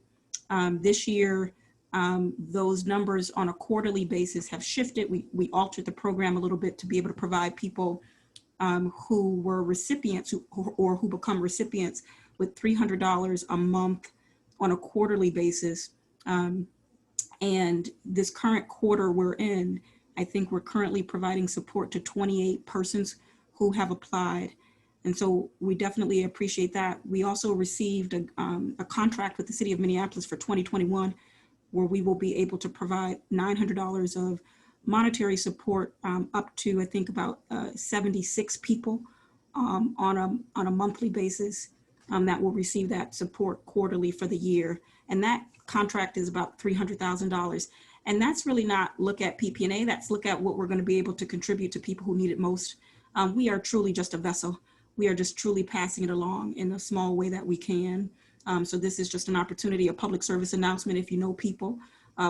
This year, those numbers on a quarterly basis have shifted. We altered the program a little bit to be able to provide people who were recipients or who become recipients with $300 a month on a quarterly basis. And this current quarter we're in, I think we're currently providing support to 28 persons who have applied. And so we definitely appreciate that. We also received a contract with the city of Minneapolis for 2021, where we will be able to provide $900 of monetary support up to, I think, about 76 people on a monthly basis that will receive that support quarterly for the year. And that contract is about $300,000. And that's really not look at PPNA, that's look at what we're going to be able to contribute to people who need it most. We are truly just a vessel. We are just truly passing it along in a small way that we can. So this is just an opportunity, a public service announcement. If you know people,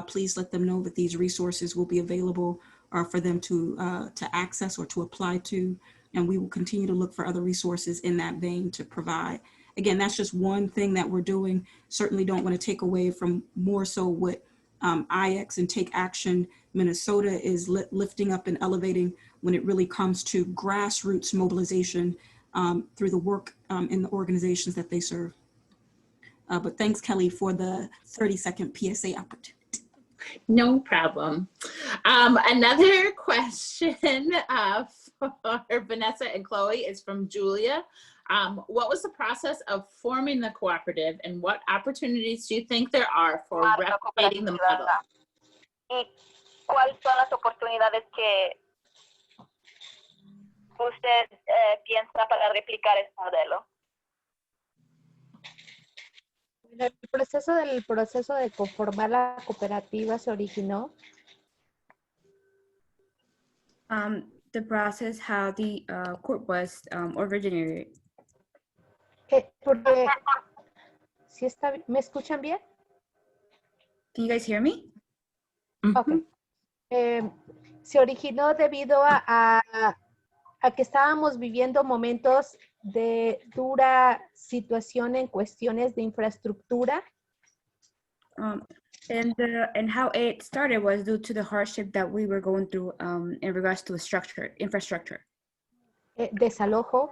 please let them know that these resources will be available for them to access or to apply to. And we will continue to look for other resources in that vein to provide. Again, that's just one thing that we're doing. Certainly don't want to take away from more so what IX and TakeAction Minnesota is lifting up and elevating when it really comes to grassroots mobilization through the work in the organizations that they serve. But thanks, Kelly, for the 30-second PSA opportunity. No problem. Another question for Vanessa and Chloe is from Julia. What was the process of forming the cooperative and what opportunities do you think there are for replicating the model? ¿Y cuáles son las oportunidades que usted piensa para replicar este modelo? El proceso de conformar la cooperativa se originó. The process how the court was originated. Porque, ¿sí está, ¿me escuchan bien? Can you guys hear me? Ok. Se originó debido a que estábamos viviendo momentos de dura situación en cuestiones de infraestructura. And how it started was due to the hardship that we were going through in regards to infrastructure. Desalojo.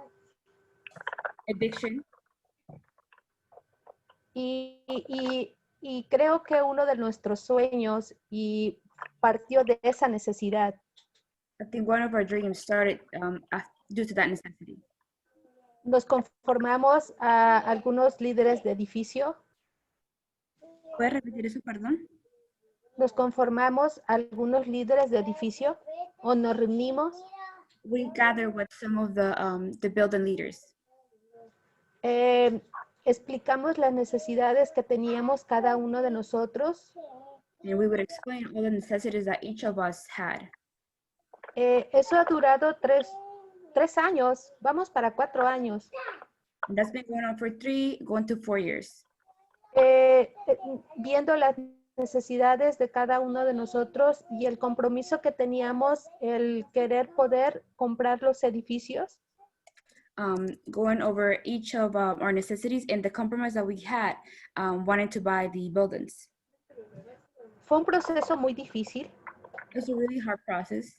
Eviction. Y creo que uno de nuestros sueños y partió de esa necesidad. I think one of our dreams started due to that necessity. Nos conformamos a algunos líderes de edificio. ¿Puedes repetir eso, perdón? Nos conformamos a algunos líderes de edificio o nos reunimos. We gather with some of the building leaders. explicamos las necesidades que teníamos cada uno de nosotros. And we would explain all the necessities that each of us had. Eso ha durado tres años, vamos para 4 años. And that's been going on for 3, going to 4 years. Viendo las necesidades de cada uno de nosotros y el compromiso que teníamos, el querer poder comprar los edificios. Going over each of our necessities and the compromise that we had, wanting to buy the buildings. Fue un proceso muy difícil. It was a really hard process.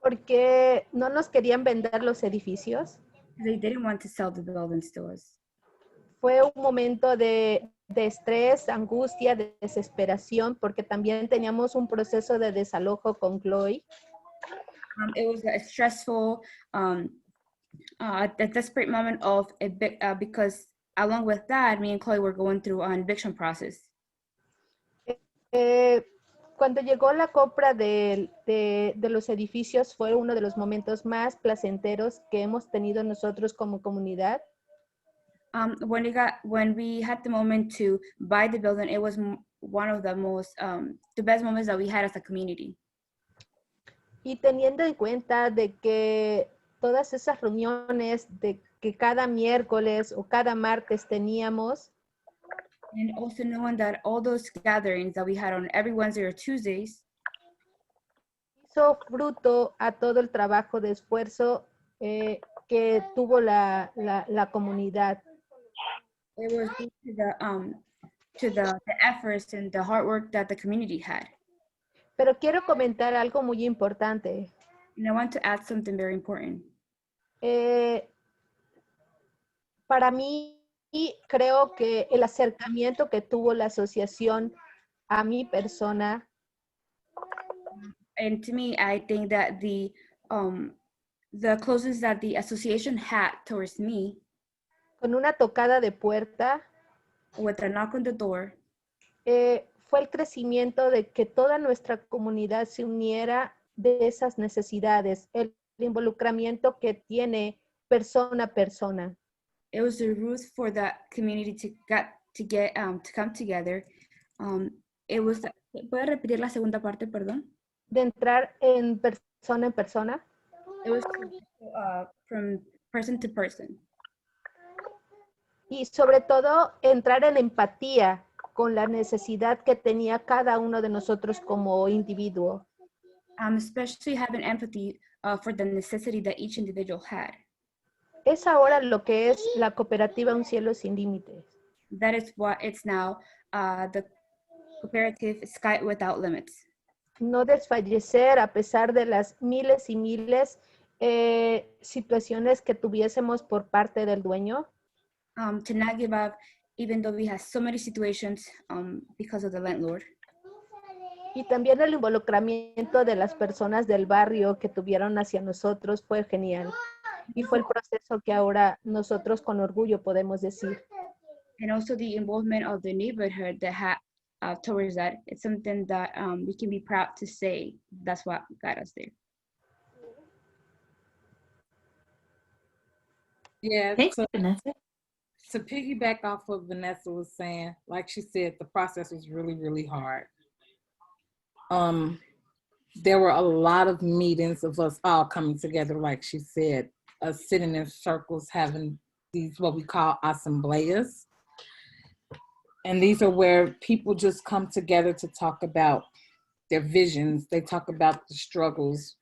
Porque no nos querían vender los edificios. They didn't want to sell the buildings to us. Fue un momento de estrés, angustia, de desesperación, porque también teníamos un proceso de desalojo con Chloe. It was a stressful, a desperate moment of because along with that, me and Chloe were going through an eviction process. Cuando llegó la compra de los edificios, fue uno de los momentos más placenteros que hemos tenido nosotros como comunidad. When we had the moment to buy the building, it was one of the best moments that we had as a community. Y teniendo en cuenta de que todas esas reuniones de que cada miércoles o cada martes teníamos, and also knowing that all those gatherings that we had on every Wednesday or Tuesdays hizo fruto a todo el trabajo de esfuerzo que tuvo la comunidad. It was due to the efforts and the hard work that the community had. Pero quiero comentar algo muy importante. And I want to add something very important. Para mí, creo que el acercamiento que tuvo la asociación a mi persona. And to me, I think that the closeness that the association had towards me, con una tocada de puerta, with a knock on the door, fue el crecimiento de que toda nuestra comunidad se uniera de esas necesidades, el involucramiento que tiene persona a persona. It was the root for the community to come together. It was. ¿Puede repetir la segunda parte, perdón? De entrar en persona. It was from person to person. Y sobre todo entrar en empatía con la necesidad que tenía cada uno de nosotros como individuo. Especially having empathy for the necessity that each individual had. Es ahora lo que es la cooperativa Un Cielo Sin Límites. That is what it's now, the cooperative Sky Without Limits. No desfallecer a pesar de las miles y miles situaciones que tuviésemos por parte del dueño. To not give up, even though we had so many situations because of the landlord. Y también el involucramiento de las personas del barrio que tuvieron hacia nosotros fue genial. Y fue el proceso que ahora nosotros con orgullo podemos decir. And also the involvement of the neighborhood that had towards that. It's something that we can be proud to say. That's what got us there. Yeah. Thanks, Vanessa. To piggyback off what Vanessa was saying, like she said, the process was really, really hard. There were a lot of meetings of us all coming together, like she said, us sitting in circles, having these, what we call asambleas. And these are where people just come together to talk about their visions. They talk about the struggles.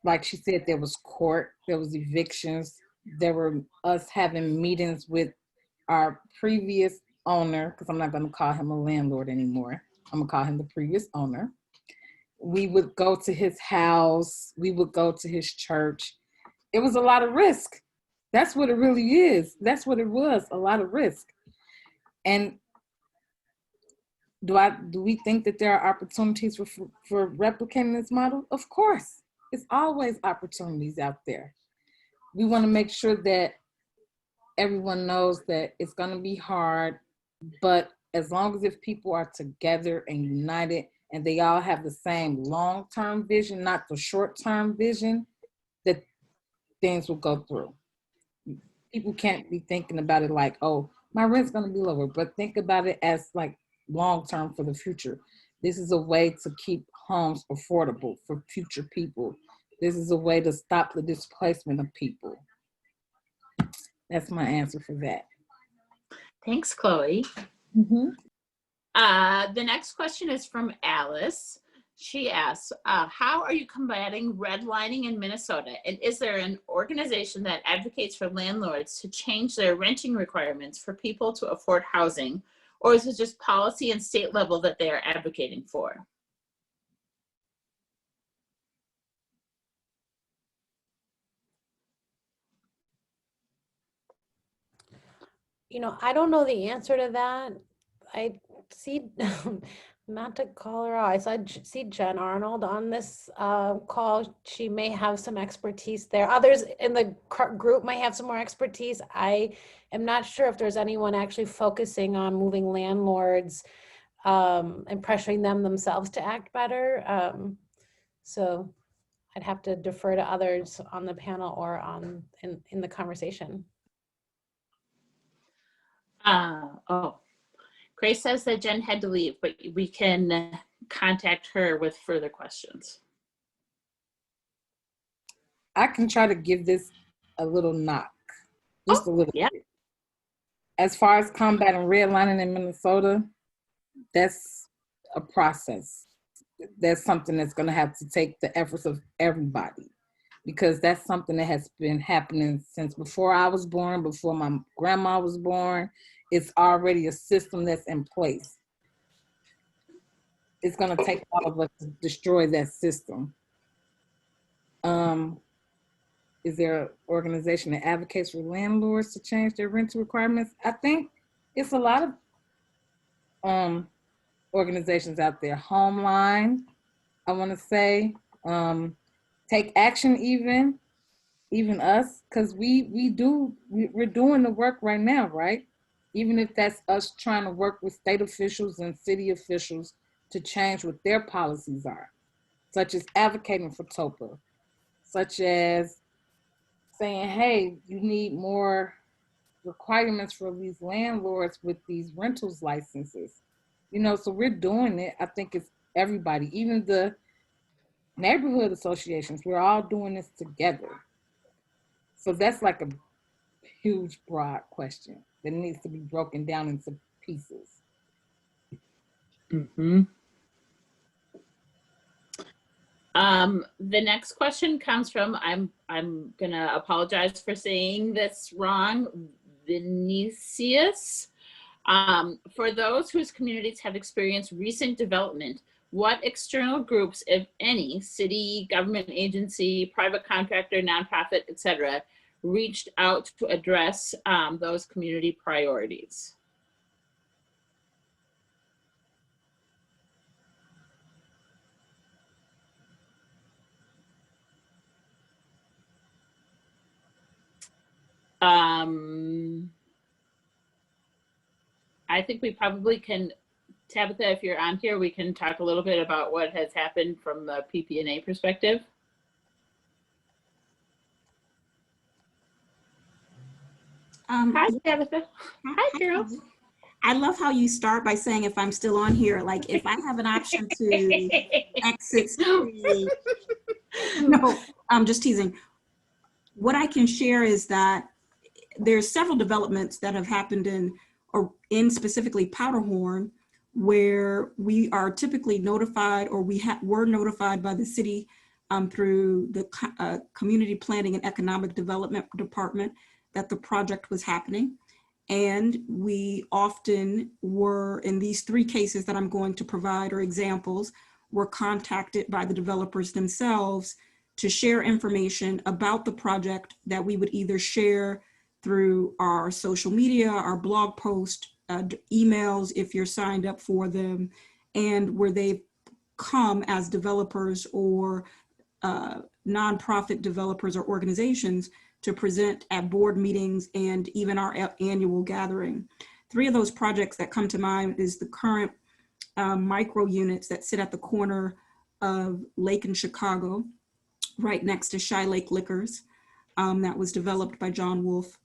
Like she said, there was court, there was evictions. There were us having meetings with our previous owner, because I'm not going to call him a landlord anymore. I'm going to call him the previous owner. We would go to his house. We would go to his church. It was a lot of risk. That's what it really is. That's what it was, a lot of risk. And do we think that there are opportunities for replicating this model? Of course. It's always opportunities out there. We want to make sure that everyone knows that it's going to be hard, but as long as if people are together and united and they all have the same long-term vision, not the short-term vision, that things will go through. People can't be thinking about it like, oh, my rent's going to be lower. But think about it as like long-term for the future. This is a way to keep homes affordable for future people. This is a way to stop the displacement of people. That's my answer for that. Thanks, Chloe. Mm-hmm. The next question is from Alice. She asks, how are you combating redlining in Minnesota? And is there an organization that advocates for landlords to change their renting requirements for people to afford housing? Or is it just policy and state level that they are advocating for? You know, I don't know the answer to that. I see Matt Colorado. See Jen Arnold on this call. She may have some expertise there. Others in the group might have some more expertise. I am not sure if there's anyone actually focusing on moving landlords and pressuring them themselves to act better. So I'd have to defer to others on the panel or in the conversation. Grace says that Jen had to leave, but we can contact her with further questions. I can try to give this a little knock, just a little bit. As far as combating redlining in Minnesota, that's a process. That's something that's going to have to take the efforts of everybody, because that's something that has been happening since before I was born, before my grandma was born. It's already a system that's in place. It's going to take all of us to destroy that system. Is there an organization that advocates for landlords to change their rental requirements? I think it's a lot of organizations out there. Homeline, I want to say, TakeAction, even us, because we're doing the work right now, right? Even if that's us trying to work with state officials and city officials to change what their policies are, such as advocating for TOPA, such as saying, hey, you need more requirements for these landlords with these rentals licenses. You know, so we're doing it. I think it's everybody, even the neighborhood associations, we're all doing this together. So that's like a huge, broad question that needs to be broken down into pieces. Mm-hmm. The next question comes from, I'm gonna apologize for saying this wrong, Vinicius. For those whose communities have experienced recent development, what external groups, if any, city, government agency, private contractor, nonprofit, etc., reached out to address those community priorities? I think we probably can, Tabitha, if you're on here, we can talk a little bit about what has happened from the PP&A perspective. Hi, Tabitha. Hi, Carol. I love how you start by saying, if I'm still on here, like if I have an option to exit screen. No, I'm just teasing. What I can share is that there's several developments that have happened in specifically Powderhorn, where we are typically notified, or were notified by the city through the Community Planning and Economic Development Department that the project was happening. And we often were, in these three cases that I'm going to provide, or examples, were contacted by the developers themselves to share information about the project that we would either share through our social media, our blog post, emails if you're signed up for them, and where they've come as developers or nonprofit developers or organizations to present at board meetings and even our annual gathering. Three of those projects that come to mind is the current micro units that sit at the corner of Lake and Chicago, right next to Shy Lake Liquors, that was developed by John Wolf.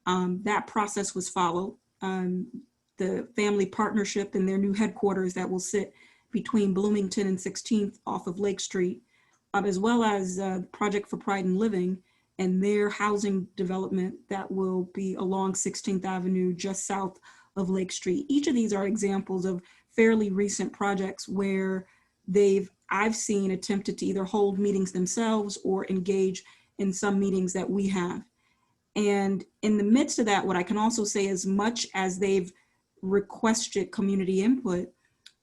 That process was followed. the family partnership and their new headquarters that will sit between Bloomington and 16th off of Lake Street, as well as Project for Pride in Living and their housing development that will be along 16th Avenue, just south of Lake Street. Each of these are examples of fairly recent projects where I've seen attempted to either hold meetings themselves or engage in some meetings that we have. And in the midst of that, what I can also say, as much as they've requested community input,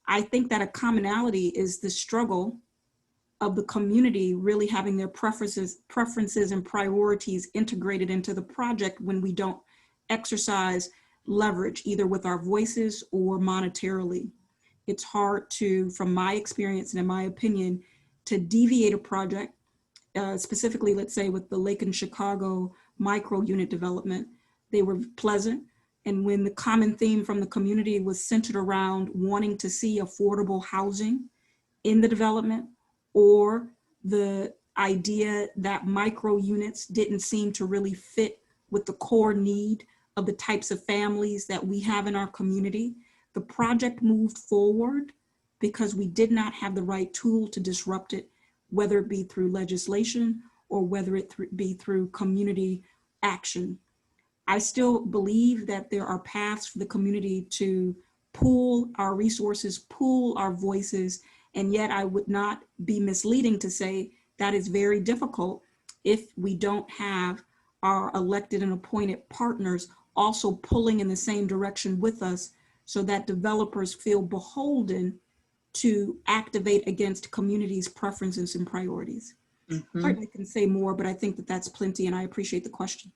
I think that a commonality is the struggle of the community really having their preferences and priorities integrated into the project when we don't exercise leverage, either with our voices or monetarily. It's hard to, from my experience and in my opinion, to deviate a project, specifically, let's say with the Lake and Chicago micro unit development. They were pleasant. And when the common theme from the community was centered around wanting to see affordable housing in the development, or the idea that micro units didn't seem to really fit with the core need of the types of families that we have in our community, the project moved forward because we did not have the right tool to disrupt it, whether it be through legislation or whether it be through community action. I still believe that there are paths for the community to pool our resources, pool our voices, and yet I would not be misleading to say that is very difficult if we don't have our elected and appointed partners also pulling in the same direction with us, so that developers feel beholden to activate against communities' preferences and priorities. Certainly can say more, but I think that that's plenty, and I appreciate the question.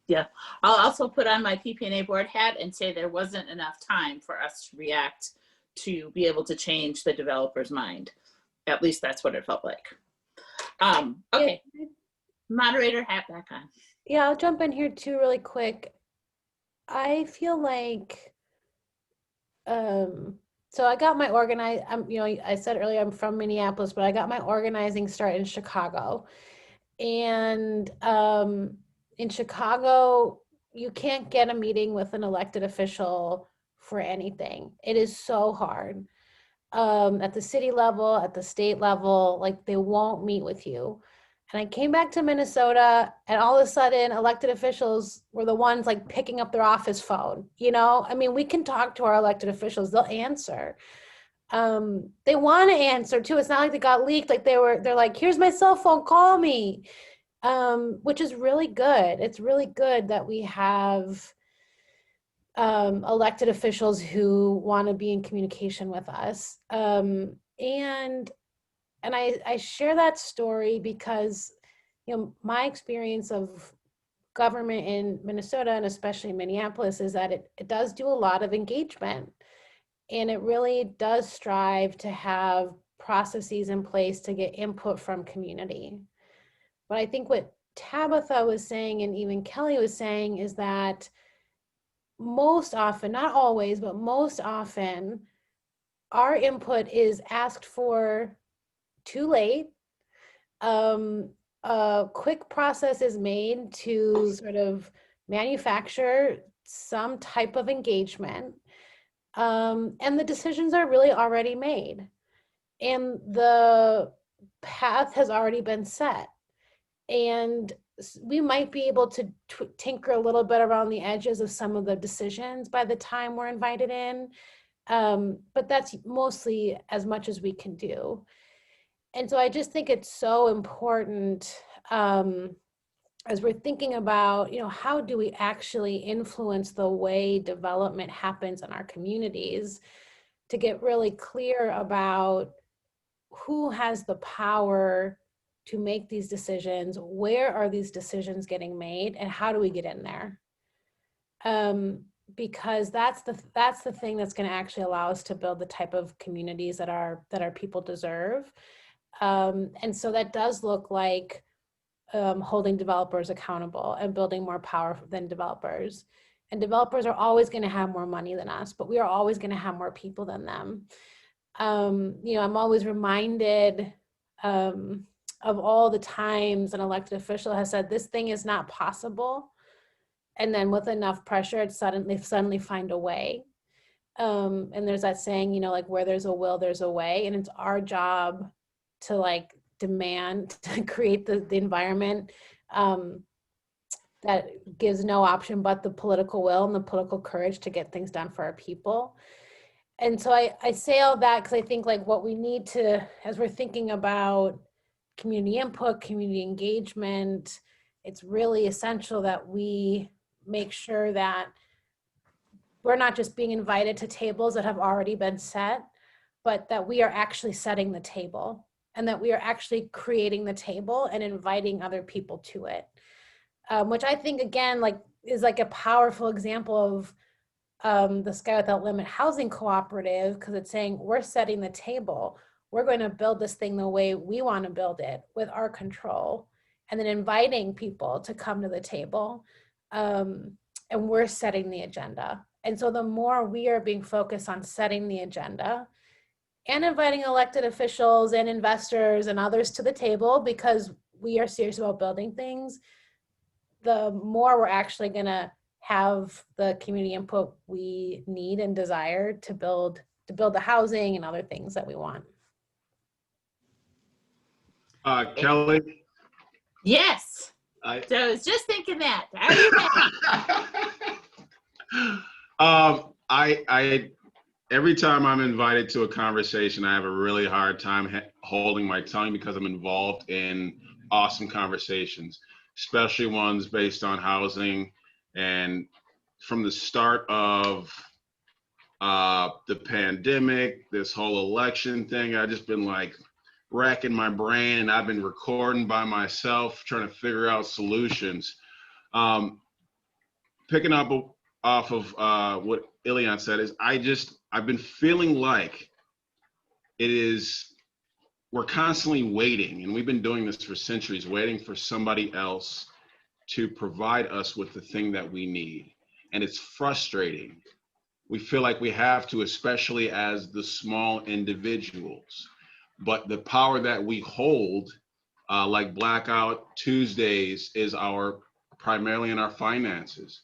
Yeah, I'll also put on my PPNA board hat and say there wasn't enough time for us to react to be able to change the developer's mind. At least that's what it felt like. Okay, moderator hat back on. Yeah, I'll jump in here too really quick. I feel like, so I got my I said earlier I'm from Minneapolis, but I got my organizing start in Chicago. And in Chicago, you can't get a meeting with an elected official for anything. It is so hard. At the city level, at the state level, like they won't meet with you. And I came back to Minnesota, and all of a sudden elected officials were the ones like picking up their office phone. You know, I mean, we can talk to our elected officials, they'll answer. They want to answer too. It's not like they got leaked. Like they're like, here's my cell phone, call me. Which is really good. It's really good that we have elected officials who want to be in communication with us. And I share that story because, you know, my experience of government in Minnesota, and especially Minneapolis, is that it does do a lot of engagement, and it really does strive to have processes in place to get input from community. But I think what Tabitha was saying, and even Kelly was saying, is that most often, not always, but most often, our input is asked for too late. A quick process is made to sort of manufacture some type of engagement. And the decisions are really already made. And the path has already been set. And we might be able to tinker a little bit around the edges of some of the decisions by the time we're invited in. But that's mostly as much as we can do. And so I just think it's so important as we're thinking about, you know, how do we actually influence the way development happens in our communities, to get really clear about who has the power to make these decisions, where are these decisions getting made, and how do we get in there? Because that's the thing that's going to actually allow us to build the type of communities that our people deserve. And so that does look like holding developers accountable and building more power than developers. And developers are always going to have more money than us, but we are always going to have more people than them. You know, I'm always reminded of all the times an elected official has said, this thing is not possible. And then with enough pressure, they suddenly find a way. And there's that saying, you know, like where there's a will, there's a way. And it's our job to like demand, to create the environment that gives no option but the political will and the political courage to get things done for our people. And so I say all that because I think like what we need to, as we're thinking about community input, community engagement, it's really essential that we make sure that we're not just being invited to tables that have already been set, but that we are actually setting the table and that we are actually creating the table and inviting other people to it. Which I think, again, like is like a powerful example of the Sky Without Limit Housing Cooperative, because it's saying we're setting the table. We're going to build this thing the way we want to build it with our control, and then inviting people to come to the table. And we're setting the agenda. And so the more we are being focused on setting the agenda and inviting elected officials and investors and others to the table because we are serious about building things, the more we're actually going to have the community input we need and desire to build the housing and other things that we want. Kelly? Yes. So I was just thinking that. How are you I every time I'm invited to a conversation, I have a really hard time holding my tongue because I'm involved in awesome conversations, especially ones based on housing. And from the start of the pandemic, this whole election thing, I've just been like racking my brain, and I've been recording by myself, trying to figure out solutions. Picking up off of what Elianne said is I've been feeling like we're constantly waiting, and we've been doing this for centuries, waiting for somebody else to provide us with the thing that we need. And it's frustrating. We feel like we have to, especially as the small individuals. But the power that we hold, like Blackout Tuesdays, is primarily in our finances.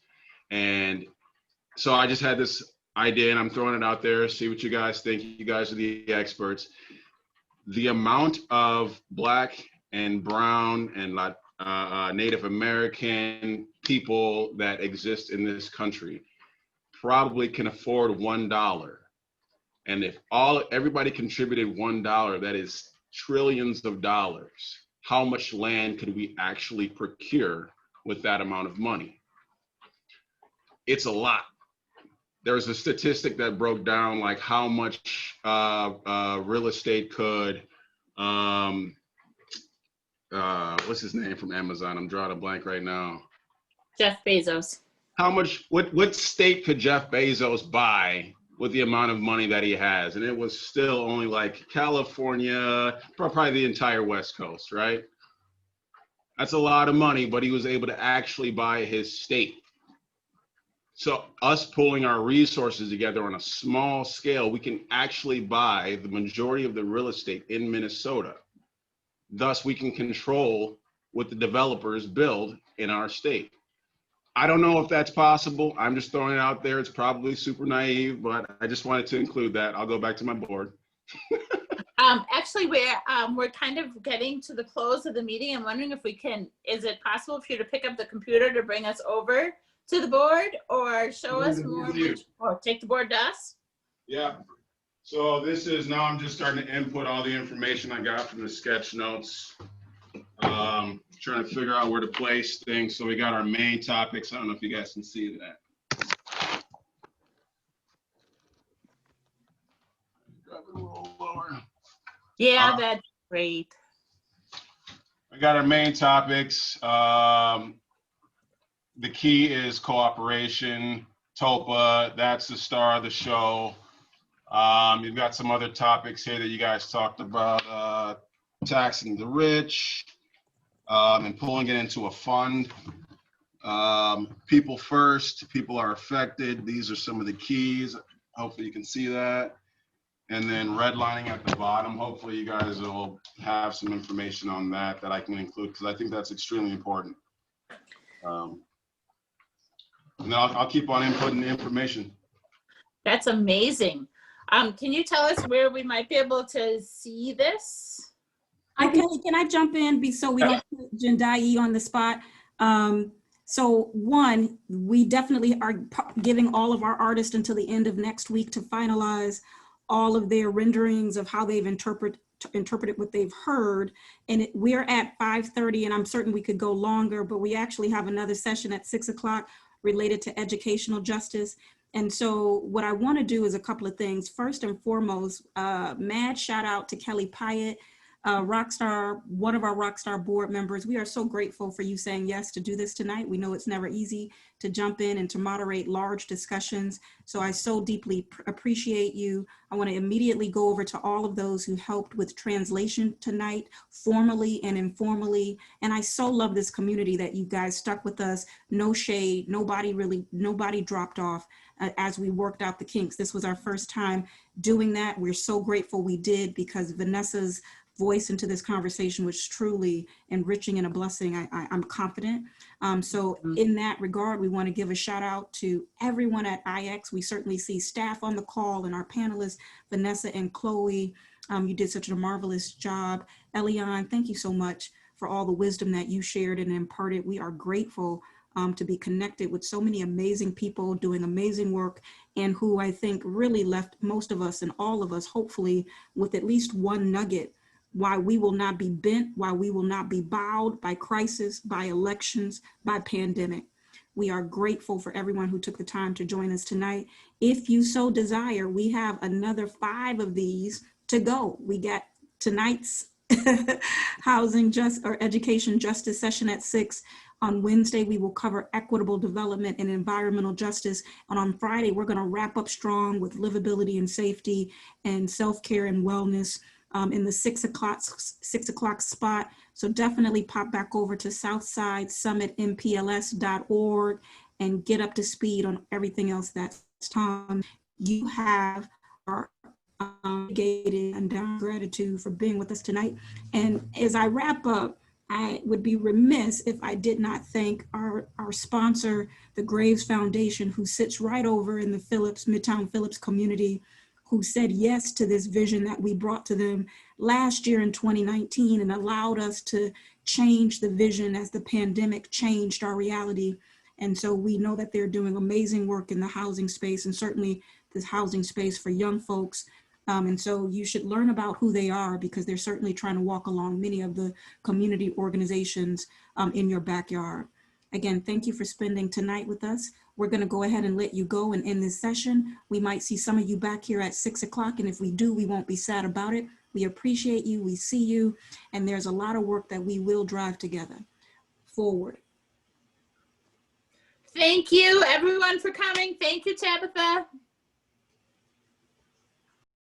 And so I just had this idea, and I'm throwing it out there, see what you guys think. You guys are the experts. The amount of Black and Brown and Native American people that exist in this country probably can afford $1. And if everybody contributed $1, that is trillions of dollars. How much land could we actually procure with that amount of money? It's a lot. There's a statistic that broke down like how much real estate could, what's his name from Amazon? I'm drawing a blank right now. Jeff Bezos. How much, what state could Jeff Bezos buy with the amount of money that he has? And it was still only like California, probably the entire West Coast, right? That's a lot of money, but he was able to actually buy his state. So us pulling our resources together on a small scale, we can actually buy the majority of the real estate in Minnesota. Thus, we can control what the developers build in our state. I don't know if that's possible. I'm just throwing it out there. It's probably super naive, but I just wanted to include that. I'll go back to my board. Actually, we're kind of getting to the close of the meeting. I'm wondering if is it possible for you to pick up the computer to bring us over to the board, or show us more, or take the board to us? Yeah. So this is, now I'm just starting to input all the information I got from the sketch notes. Trying to figure out where to place things. So we got our main topics. I don't know if you guys can see that. Drop it a little lower. Yeah, that's great. I got our main topics. The key is cooperation. TOPA, that's the star of the show. You've got some other topics here that you guys talked about, taxing the rich, and pulling it into a fund. People first, people are affected. These are some of the keys. Hopefully you can see that. And then redlining at the bottom. Hopefully you guys will have some information on that I can include, because I think that's extremely important. And then I'll keep on inputting the information. That's amazing. Can you tell us where we might be able to see this? Kelly, can I jump in so we don't put Jendai on the spot? So one, we definitely are giving all of our artists until the end of next week to finalize all of their renderings of how they've interpreted what they've heard. And we're at 5:30, and I'm certain we could go longer, but we actually have another session at 6 o'clock related to educational justice. And so what I want to do is a couple of things. First and foremost, mad shout out to Kelly Pyatt, Rockstar, one of our Rockstar board members. We are so grateful for you saying yes to do this tonight. We know it's never easy to jump in and to moderate large discussions. So I so deeply appreciate you. I want to immediately go over to all of those who helped with translation tonight, formally and informally. And I so love this community that you guys stuck with us. No shade, nobody dropped off as we worked out the kinks. This was our first time doing that. We're so grateful we did, because Vanessa's voice into this conversation was truly enriching and a blessing. I'm confident. So in that regard, we want to give a shout out to everyone at IX. We certainly see staff on the call and our panelists, Vanessa and Chloe. You did such a marvelous job. Elianne, thank you so much for all the wisdom that you shared and imparted. We are grateful to be connected with so many amazing people doing amazing work, and who I think really left most of us and all of us, hopefully, with at least one nugget: why we will not be bent, why we will not be bowed by crisis, by elections, by pandemic. We are grateful for everyone who took the time to join us tonight. If you so desire, we have another 5 of these to go. We got tonight's education justice session at 6. On Wednesday, we will cover equitable development and environmental justice. And on Friday, we're going to wrap up strong with livability and safety and self-care and wellness in the 6 o'clock spot. So definitely pop back over to Southside Summit MPLS.org and get up to speed on everything else that's you have our gated and down gratitude for being with us tonight. And as I wrap up, I would be remiss if I did not thank our sponsor, the Graves Foundation, who sits right over in the Midtown Phillips community, who said yes to this vision that we brought to them last year in 2019 and allowed us to change the vision as the pandemic changed our reality. And so we know that they're doing amazing work in the housing space, and certainly this housing space for young folks. And so you should learn about who they are, because they're certainly trying to walk along many of the community organizations in your backyard. Again, thank you for spending tonight with us. We're going to go ahead and let you go and end this session. We might see some of you back here at 6 o'clock, and if we do, we won't be sad about it. We appreciate you, we see you, and there's a lot of work that we will drive together forward. Thank you, everyone, for coming. Thank you, Tabitha.